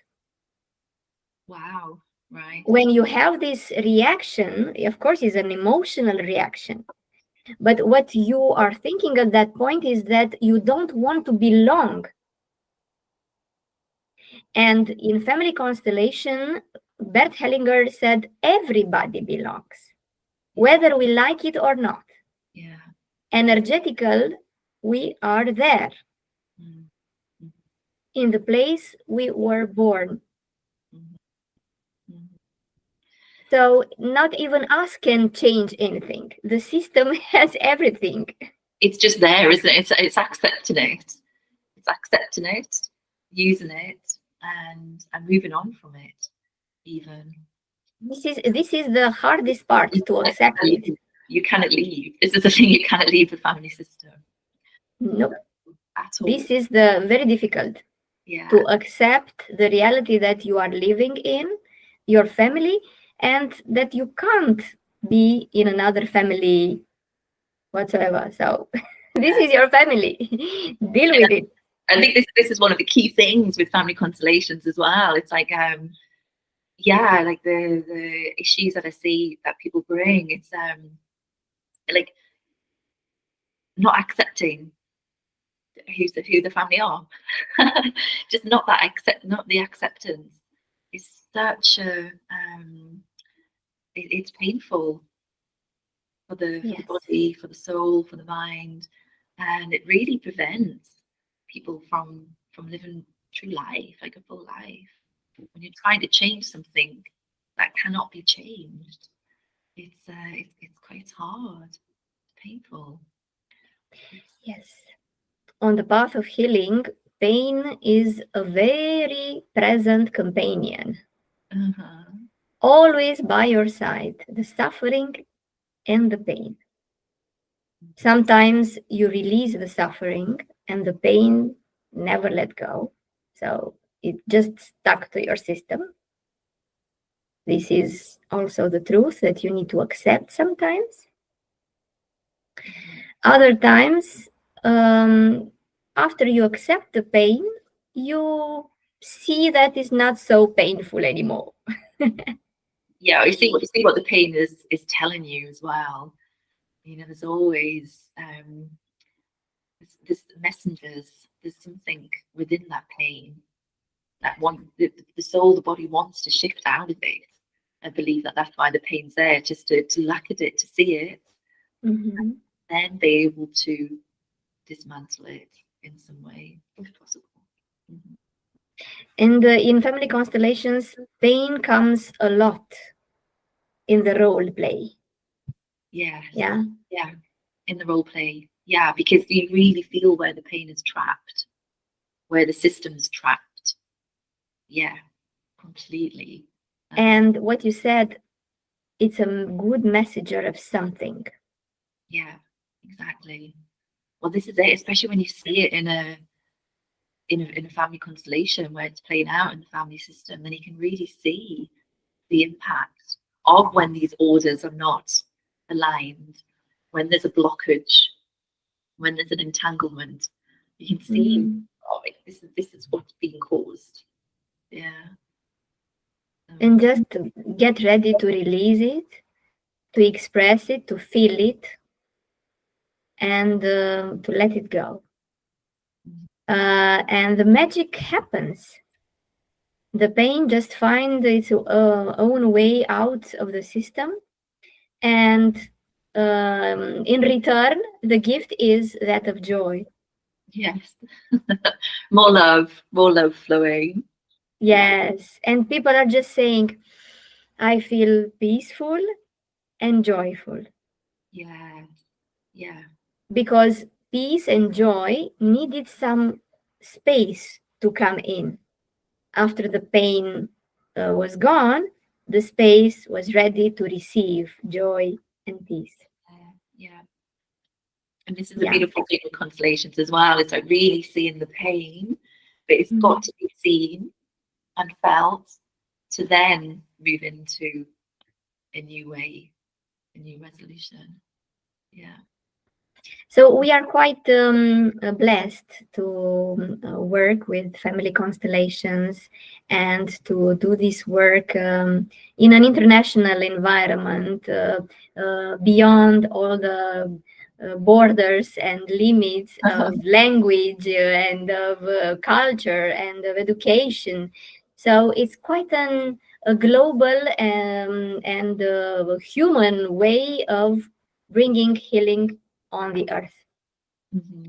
wow. Right. When you have this reaction, of course, it's an emotional reaction. But what you are thinking at that point is that you don't want to belong. And in family constellation, Bert Hellinger said everybody belongs, whether we like it or not. Yeah. Energetical, we are there Mm-hmm. in the place we were born. Mm-hmm. So not even us can change anything. The system has everything. It's just there, isn't it? It's accepting it. It's accepting it, using it, and moving on from it. Even This is the hardest part to accept it. you cannot leave. This is the thing. You cannot leave the family system Nope. at all. This is the very difficult Yeah. to accept the reality that you are living in your family and that you can't be in another family whatsoever. So this is your family. Deal with it. I think this is one of the key things with family constellations as well. It's like yeah, like the issues that I see that people bring. It's like not accepting who the family are. Just not not the acceptance. It's such a it's painful for the Yes. body, for the soul, for the mind, and it really prevents people from living true life, like a full life. When you're trying to change something that cannot be changed, it's quite hard, it's painful. Yes. On the path of healing, pain is a very present companion, Uh-huh. always by your side, the suffering and the pain. Sometimes you release the suffering and the pain never let go. So it just stuck to your system. This is also the truth that you need to accept sometimes. Other times, after you accept the pain, you see that it's not so painful anymore. Yeah, you see what the pain is telling you as well. You know, there's always this messengers. There's something within that pain that the soul, the body wants to shift out of it. I believe that that's why the pain's there, just to look at it, to see it, Mm-hmm. then be able to dismantle it in some way, if possible. Mm-hmm. And in family constellations, pain comes a lot in the role play. Yes. Yeah. Yeah. In the role play. Yeah, because you really feel where the pain is trapped, where the system's trapped. Yeah, completely. And what you said, it's a good messenger of something. Yeah, exactly. Well, this is it, especially when you see it in a family constellation where it's playing out in the family system, then you can really see the impact of when these orders are not aligned, when there's a blockage, when there's an entanglement. You can see, Mm-hmm. oh, this is what's being caused. Yeah. And just get ready to release it, to express it, to feel it, and to let it go. And the magic happens. The pain just finds its own way out of the system, and in return, the gift is that of joy. Yes. More love flowing. Yes, and people are just saying, I feel peaceful and joyful, Yeah. Yeah. because peace and joy needed some space to come in. After the pain was gone, the space was ready to receive joy and peace. Yeah. And this is a Yeah. beautiful thing with constellations as well. It's like really seeing the pain, but it's got to be seen and felt to then move into a new way, a new resolution. Yeah. So we are quite blessed to work with family constellations and to do this work in an international environment, beyond all the borders and limits of language and of culture and of education. So it's quite a global and human way of bringing healing on the earth.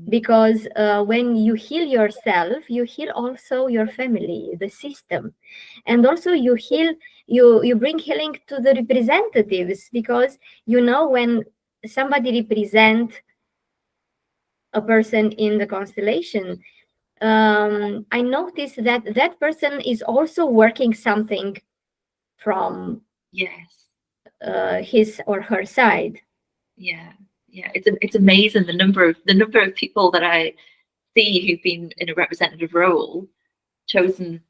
Because when you heal yourself, you heal also your family, the system, and also you bring healing to the representatives, because when somebody represent a person in the constellation, I noticed that that person is also working something from Yes. his or her side. Yeah. Yeah. It's amazing the number of people that I see who've been in a representative role, chosen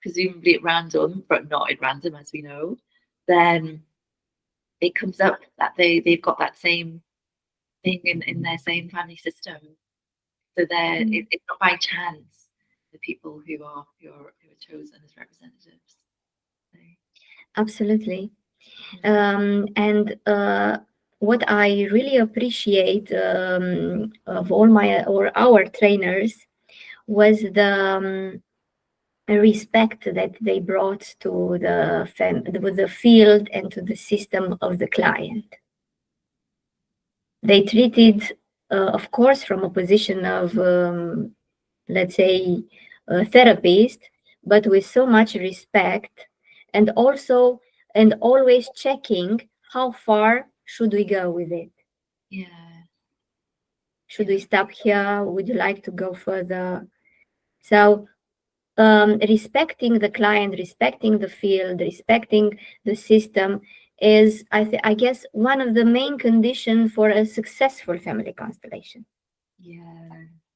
presumably at random, but not at random, as we know. Then it comes up that they've got that same thing in their same family system. So it's not by chance the people who are chosen as representatives. So, Absolutely. And what I really appreciate of all my or our trainers was the respect that they brought to the field and to the system of the client. They treated, of course, from a position of, let's say, a therapist, but with so much respect, and also and always checking how far should we go with it. yeah. Should we stop here? Would you like to go further? So respecting the client, respecting the field, respecting the system is, I guess, one of the main conditions for a successful family constellation. Yeah,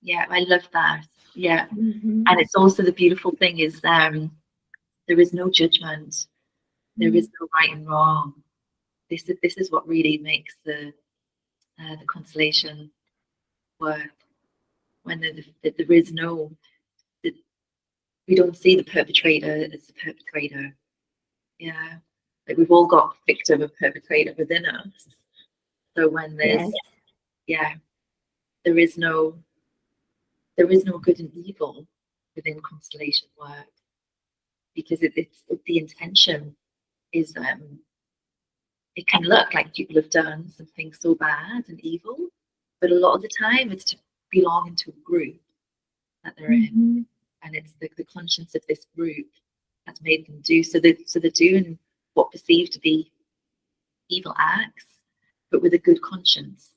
yeah, I love that. Yeah, Mm-hmm. and it's also the beautiful thing is there is no judgment, there is no right and wrong. This is what really makes the constellation work, when there is no, we don't see the perpetrator as the perpetrator. Yeah, like we've all got victim and perpetrator within us. So when there's, Yes. there is no good and evil within constellation work, because it's the intention is it can look like people have done something so bad and evil, but a lot of the time it's to belong into a group that they're in, and it's the conscience of this group that's made them do so. They're doing what perceived to be evil acts, but with a good conscience.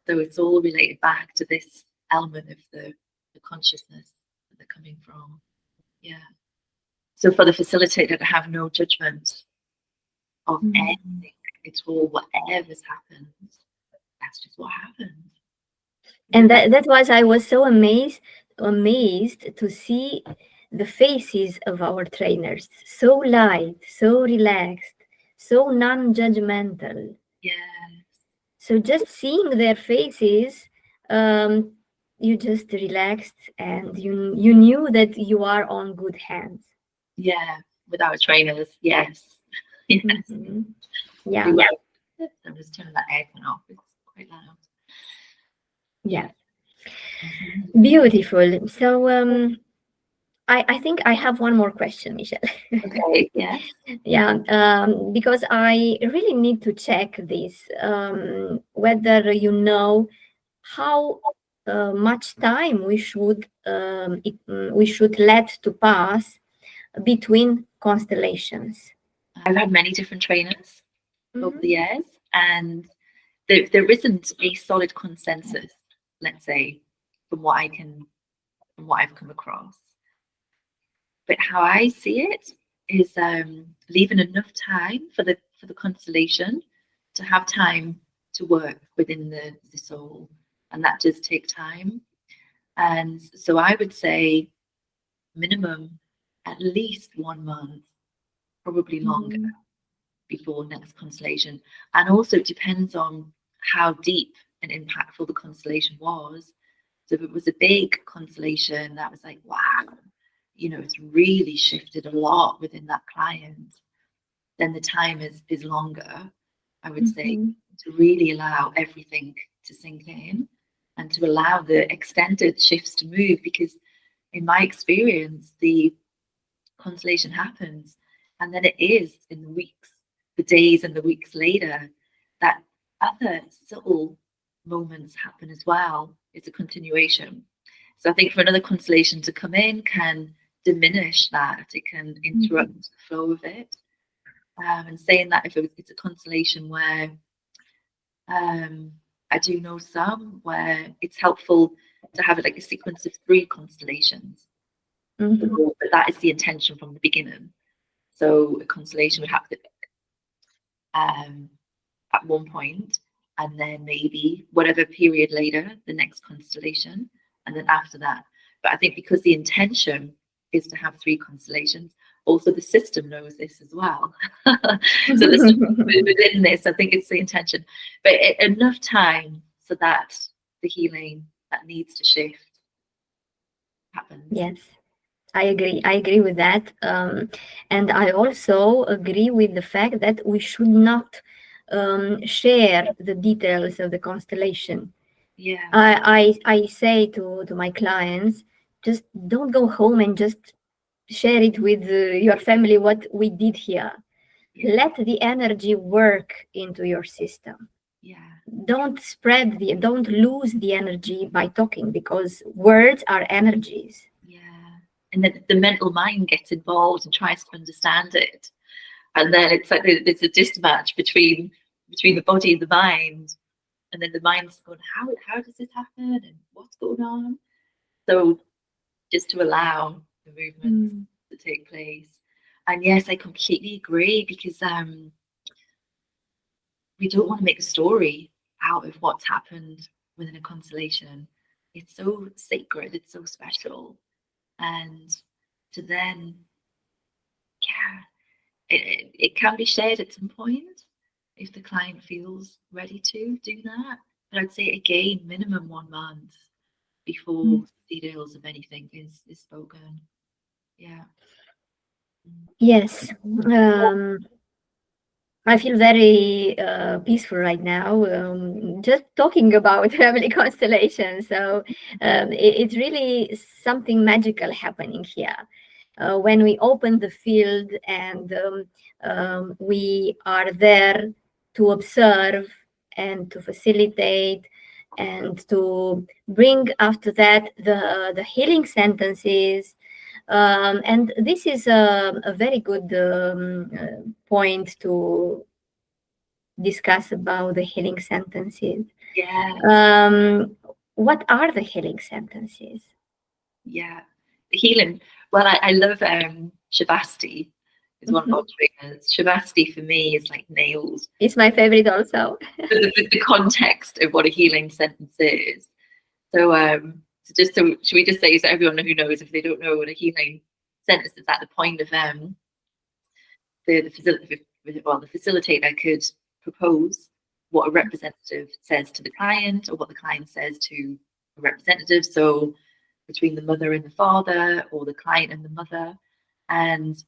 So it's all related back to this element of the consciousness that they're coming from. Yeah. So for the facilitator to have no judgment of anything at all, whatever's happened, that's just what happened. And that was, I was so amazed to see the faces of our trainers, so light, so relaxed, so non-judgmental. Yeah. So just seeing their faces, you just relaxed, and you knew that you are on good hands. Yeah, with our trainers, yes. Yes. Yeah. I'm just turning that aircon off. It's quite loud. Yeah. Beautiful. So I think I have one more question, Michelle. Okay, yes. Yeah, because I really need to check this, whether you know how much time we should let to pass between constellations. I've had many different trainers over the years, and there isn't a solid consensus, let's say, from what I've come across. But how I see it is leaving enough time for the constellation to have time to work within the soul, and that does take time. And so I would say minimum at least 1 month, probably longer, before next constellation. And also it depends on how deep and impactful the constellation was. So if it was a big constellation that was like, wow, it's really shifted a lot within that client, then the time is longer, I would say, to really allow everything to sink in and to allow the extended shifts to move. Because in my experience, the constellation happens, and then it is in the days and the weeks later, that other subtle moments happen as well. It's a continuation. So I think for another constellation to come in can diminish that. It can interrupt the flow of it. And saying that, if it's a constellation where I do know some where it's helpful to have like a sequence of 3 constellations. But that is the intention from the beginning. So a constellation would happen at one point, and then maybe whatever period later, the next constellation, and then after that. But I think because the intention is to have 3 constellations, also the system knows this as well. So within this, I think it's the intention, but enough time so that the healing that needs to shift happens. Yes, I agree with that, and I also agree with the fact that we should not share the details of the constellation. Yeah, I say to my clients, just don't go home and just share it with your family what we did here. Let the energy work into your system. Don't lose the energy by talking, because words are energies. And then the mental mind gets involved and tries to understand it, and then it's like there's a mismatch between the body and the mind, and then the mind's going, how does this happen, and what's going on? So just to allow the movements to take place. And yes, I completely agree, because we don't want to make a story out of what's happened within a constellation. It's so sacred, it's so special, and to then, it can be shared at some point if the client feels ready to do that. But I'd say again, minimum 1 month before details of anything is spoken. Yeah. Yes. I feel very peaceful right now, just talking about family constellations. So it's really something magical happening here. When we open the field and we are there to observe and to facilitate and to bring after that the healing sentences. And this is a very good point to discuss about the healing sentences. Yeah. What are the healing sentences? Yeah. The healing. Well, I love Shavasti is one of our trainers. Shavasti for me is like nails. It's my favorite also. The context of what a healing sentence is. So, should we just say, so everyone who knows, if they don't know what a healing sentence is, at the point of the facilitator could propose what a representative says to the client, or what the client says to a representative. So, between the mother and the father, or the client and the mother, and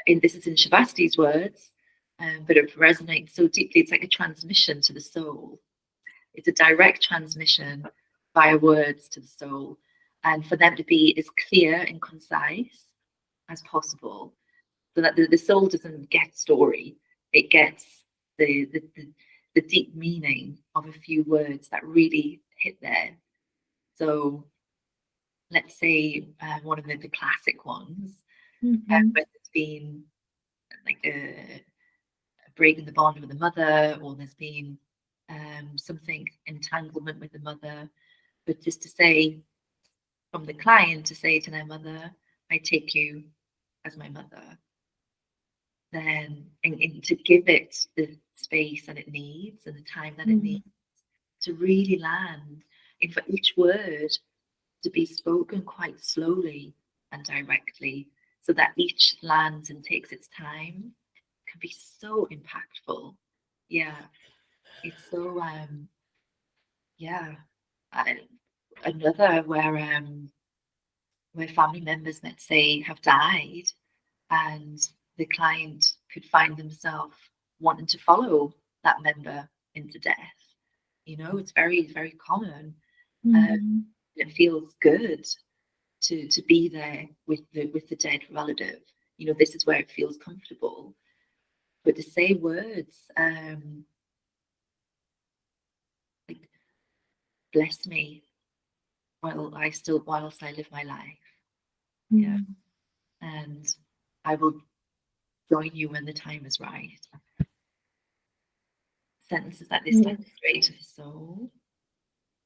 this is in Shavasti's words, but it resonates so deeply. It's like a transmission to the soul. It's a direct transmission via words to the soul, and for them to be as clear and concise as possible, so that the soul doesn't get story, it gets the deep meaning of a few words that really hit there. So let's say one of the classic ones, where there's been like a break in the bond with the mother, or there's been something entanglement with the mother, but just to say from the client to say to their mother, I take you as my mother, then and to give it the space that it needs and the time that it needs to really land, and for each word to be spoken quite slowly and directly, so that each lands and takes its time, can be so impactful. Yeah, it's so yeah. Another where family members, let's say, have died, and the client could find themselves wanting to follow that member into death. You know, it's very, very common. It feels good to be there with the dead relative. You know, this is where it feels comfortable. But to say words like "bless me" whilst I live my life, yeah, and I will join you when the time is right. Sentences like this, like straight to the soul.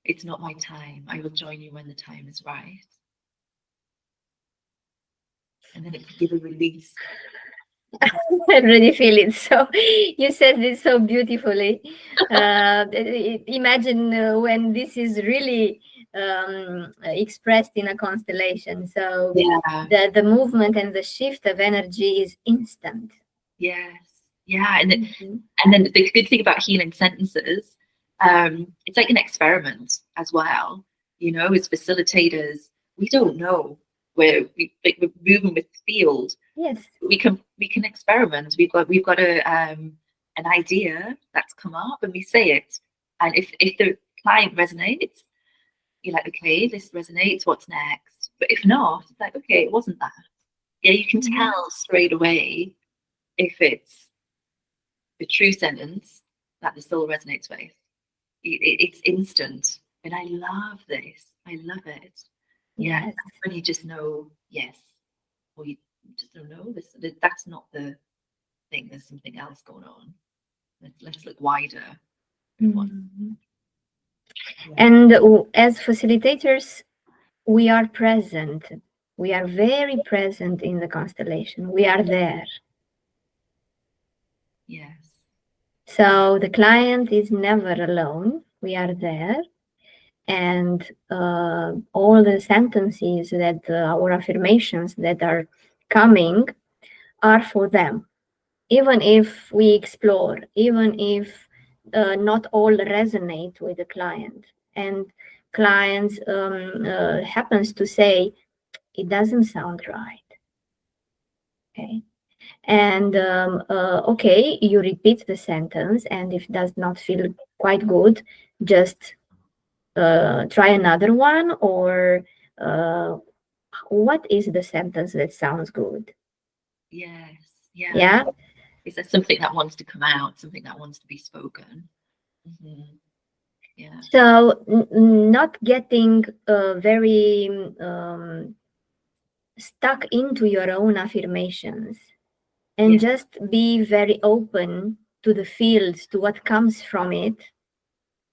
It's not my time. I will join you when the time is right. And then it could give a release. I already feel it. So you said this so beautifully. Imagine when this is really expressed in a constellation. So yeah, the movement and the shift of energy is instant. Yes. Yeah. And then the good thing about healing sentences, it's like an experiment as well. You know, as facilitators, we don't know where we're moving with the field. Yes. We can experiment. We've got an idea that's come up, and we say it. And if the client resonates, you're like, okay, this resonates. What's next? But if not, it's like, okay, it wasn't that. Yeah, you can tell straight away if it's the true sentence that the soul resonates with. It's instant, and I love this. I love it. Yeah, yes. When you just know, yes, or you just don't know this. That's not the thing. There's something else going on. Let's look wider. And as facilitators, we are present. We are very present in the constellation. We are there. Yes. So the client is never alone. We are there. And all the sentences that or affirmations that are coming are for them. Even if we explore, even if not all resonate with the client, and clients happens to say it doesn't sound right. Okay. And okay, you repeat the sentence, and if it does not feel quite good, just try another one, or what is the sentence that sounds good? Yes. Yeah. Yeah. Is there something that wants to come out, something that wants to be spoken? Yeah. So not getting very stuck into your own affirmations, and just be very open to the fields, to what comes from it,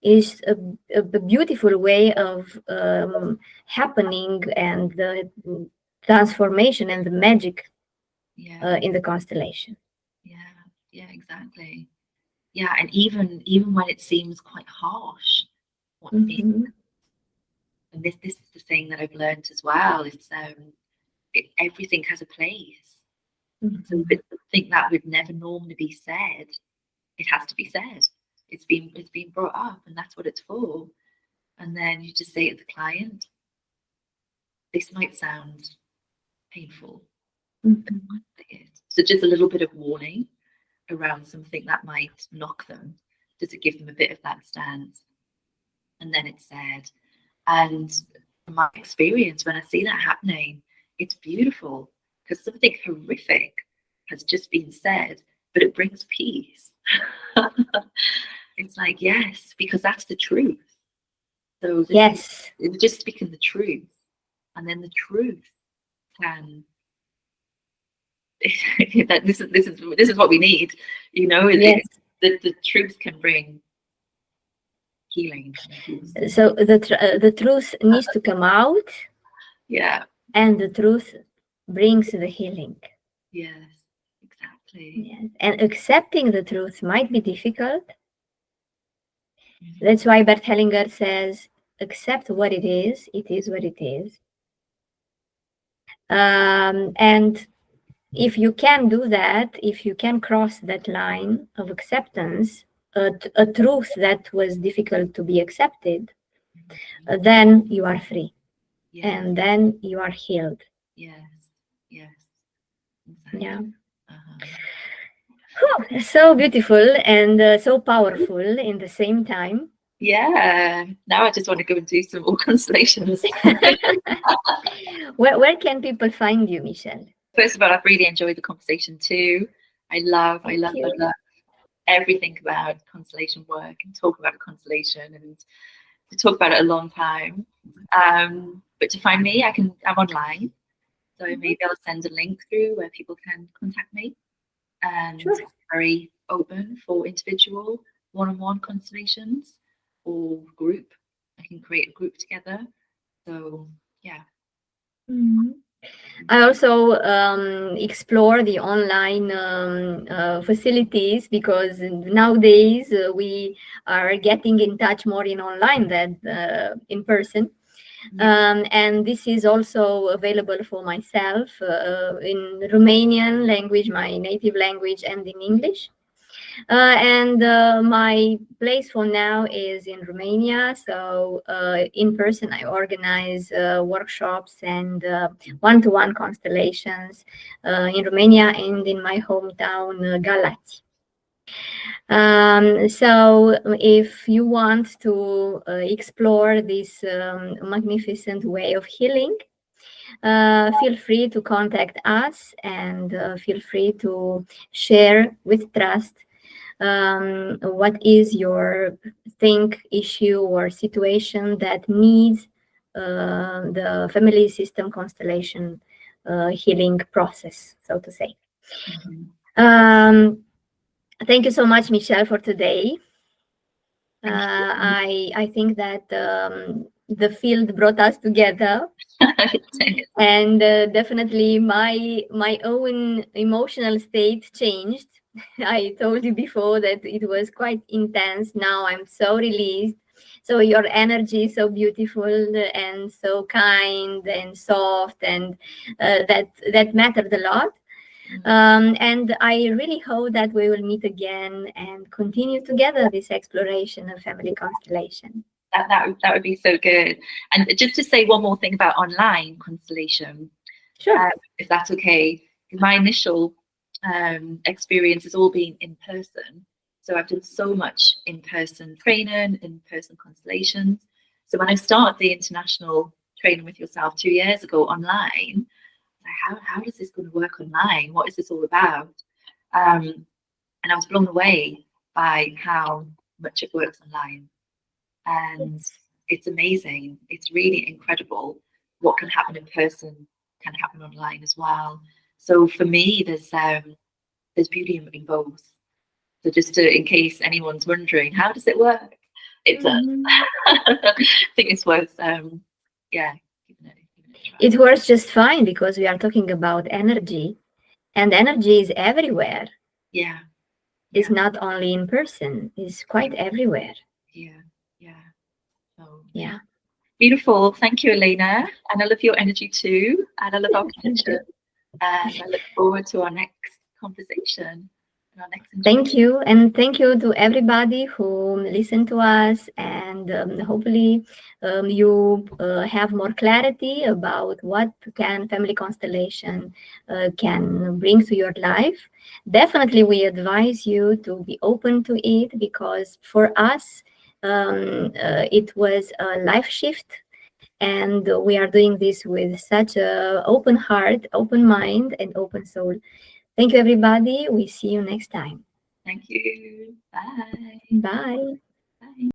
is a beautiful way of happening, and the transformation and the magic in the constellation. Yeah, exactly. Yeah, and even when it seems quite harsh, and this is the thing that I've learned as well, is everything has a place. So if it's something that would never normally be said, it has to be said. It's been brought up, and that's what it's for. And then you just say to the client, this might sound painful. So just a little bit of warning around something that might knock them, just to give them a bit of that stance. And then it's said. And from my experience, when I see that happening, it's beautiful, because something horrific has just been said, but it brings peace. It's like, yes, because that's the truth. So yes, it's just speaking the truth, and then the truth can. This is what we need, you know. Yes. The truth can bring healing. So the truth needs to come out. Yeah. And the truth brings the healing. Yes, exactly. Yes. And accepting the truth might be difficult. That's why Bert Hellinger says, accept what it is what it is. And if you can do that, if you can cross that line of acceptance, a truth that was difficult to be accepted, then you are free. Yes. And then you are healed. Yes, exactly. Yeah. So beautiful and so powerful in the same time. Yeah, now I just want to go and do some more constellations. Where can people find you, Michelle? First of all, I've really enjoyed the conversation too. I love everything about constellation work, and talk about a constellation, and to talk about it a long time. But to find me, I'm online. So maybe I'll send a link through where people can contact me. And very open for individual one-on-one constellations or group. I can create a group together. So yeah. I also explore the online facilities, because nowadays we are getting in touch more in online than in person. And this is also available for myself in Romanian language, my native language, and in English. And my place for now is in Romania. So in person, I organize workshops and one-to-one constellations in Romania and in my hometown, Galați. So if you want to explore this magnificent way of healing, feel free to contact us, and feel free to share with trust what is your issue or situation that needs the family system constellation healing process, so to say. Thank you so much, Michelle, for today. I think that the field brought us together. And definitely my own emotional state changed. I told you before that it was quite intense. Now I'm so released. So your energy is so beautiful and so kind and soft, and that mattered a lot. And I really hope that we will meet again and continue together this exploration of family constellation. That would be so good. And just to say one more thing about online constellation, Sure. if that's okay. My initial experience has all been in person. So I've done so much in-person training, in-person constellations. So when I started the international training with yourself 2 years ago online, how is this going to work online? What is this all about? And I was blown away by how much it works online. And it's amazing. It's really incredible what can happen in person can happen online as well. So for me, there's beauty in both. So just to, in case anyone's wondering, how does it work? It's I think it's worth yeah, giving it a try. It works just fine because we are talking about energy, and energy is everywhere. Yeah. It's not only in person, it's quite everywhere. Yeah. So Yeah. beautiful. Thank you, Alina. And I love your energy too. And I love our connection. And I look forward to our next conversation and our next Thank you. And thank you to everybody who listened to us. And hopefully you have more clarity about what can family constellation can bring to your life. Definitely, we advise you to be open to it because for us, it was a life shift. And we are doing this with such a open heart, open mind, and open soul. Thank you, everybody. We see you next time. Thank you. Bye. Bye.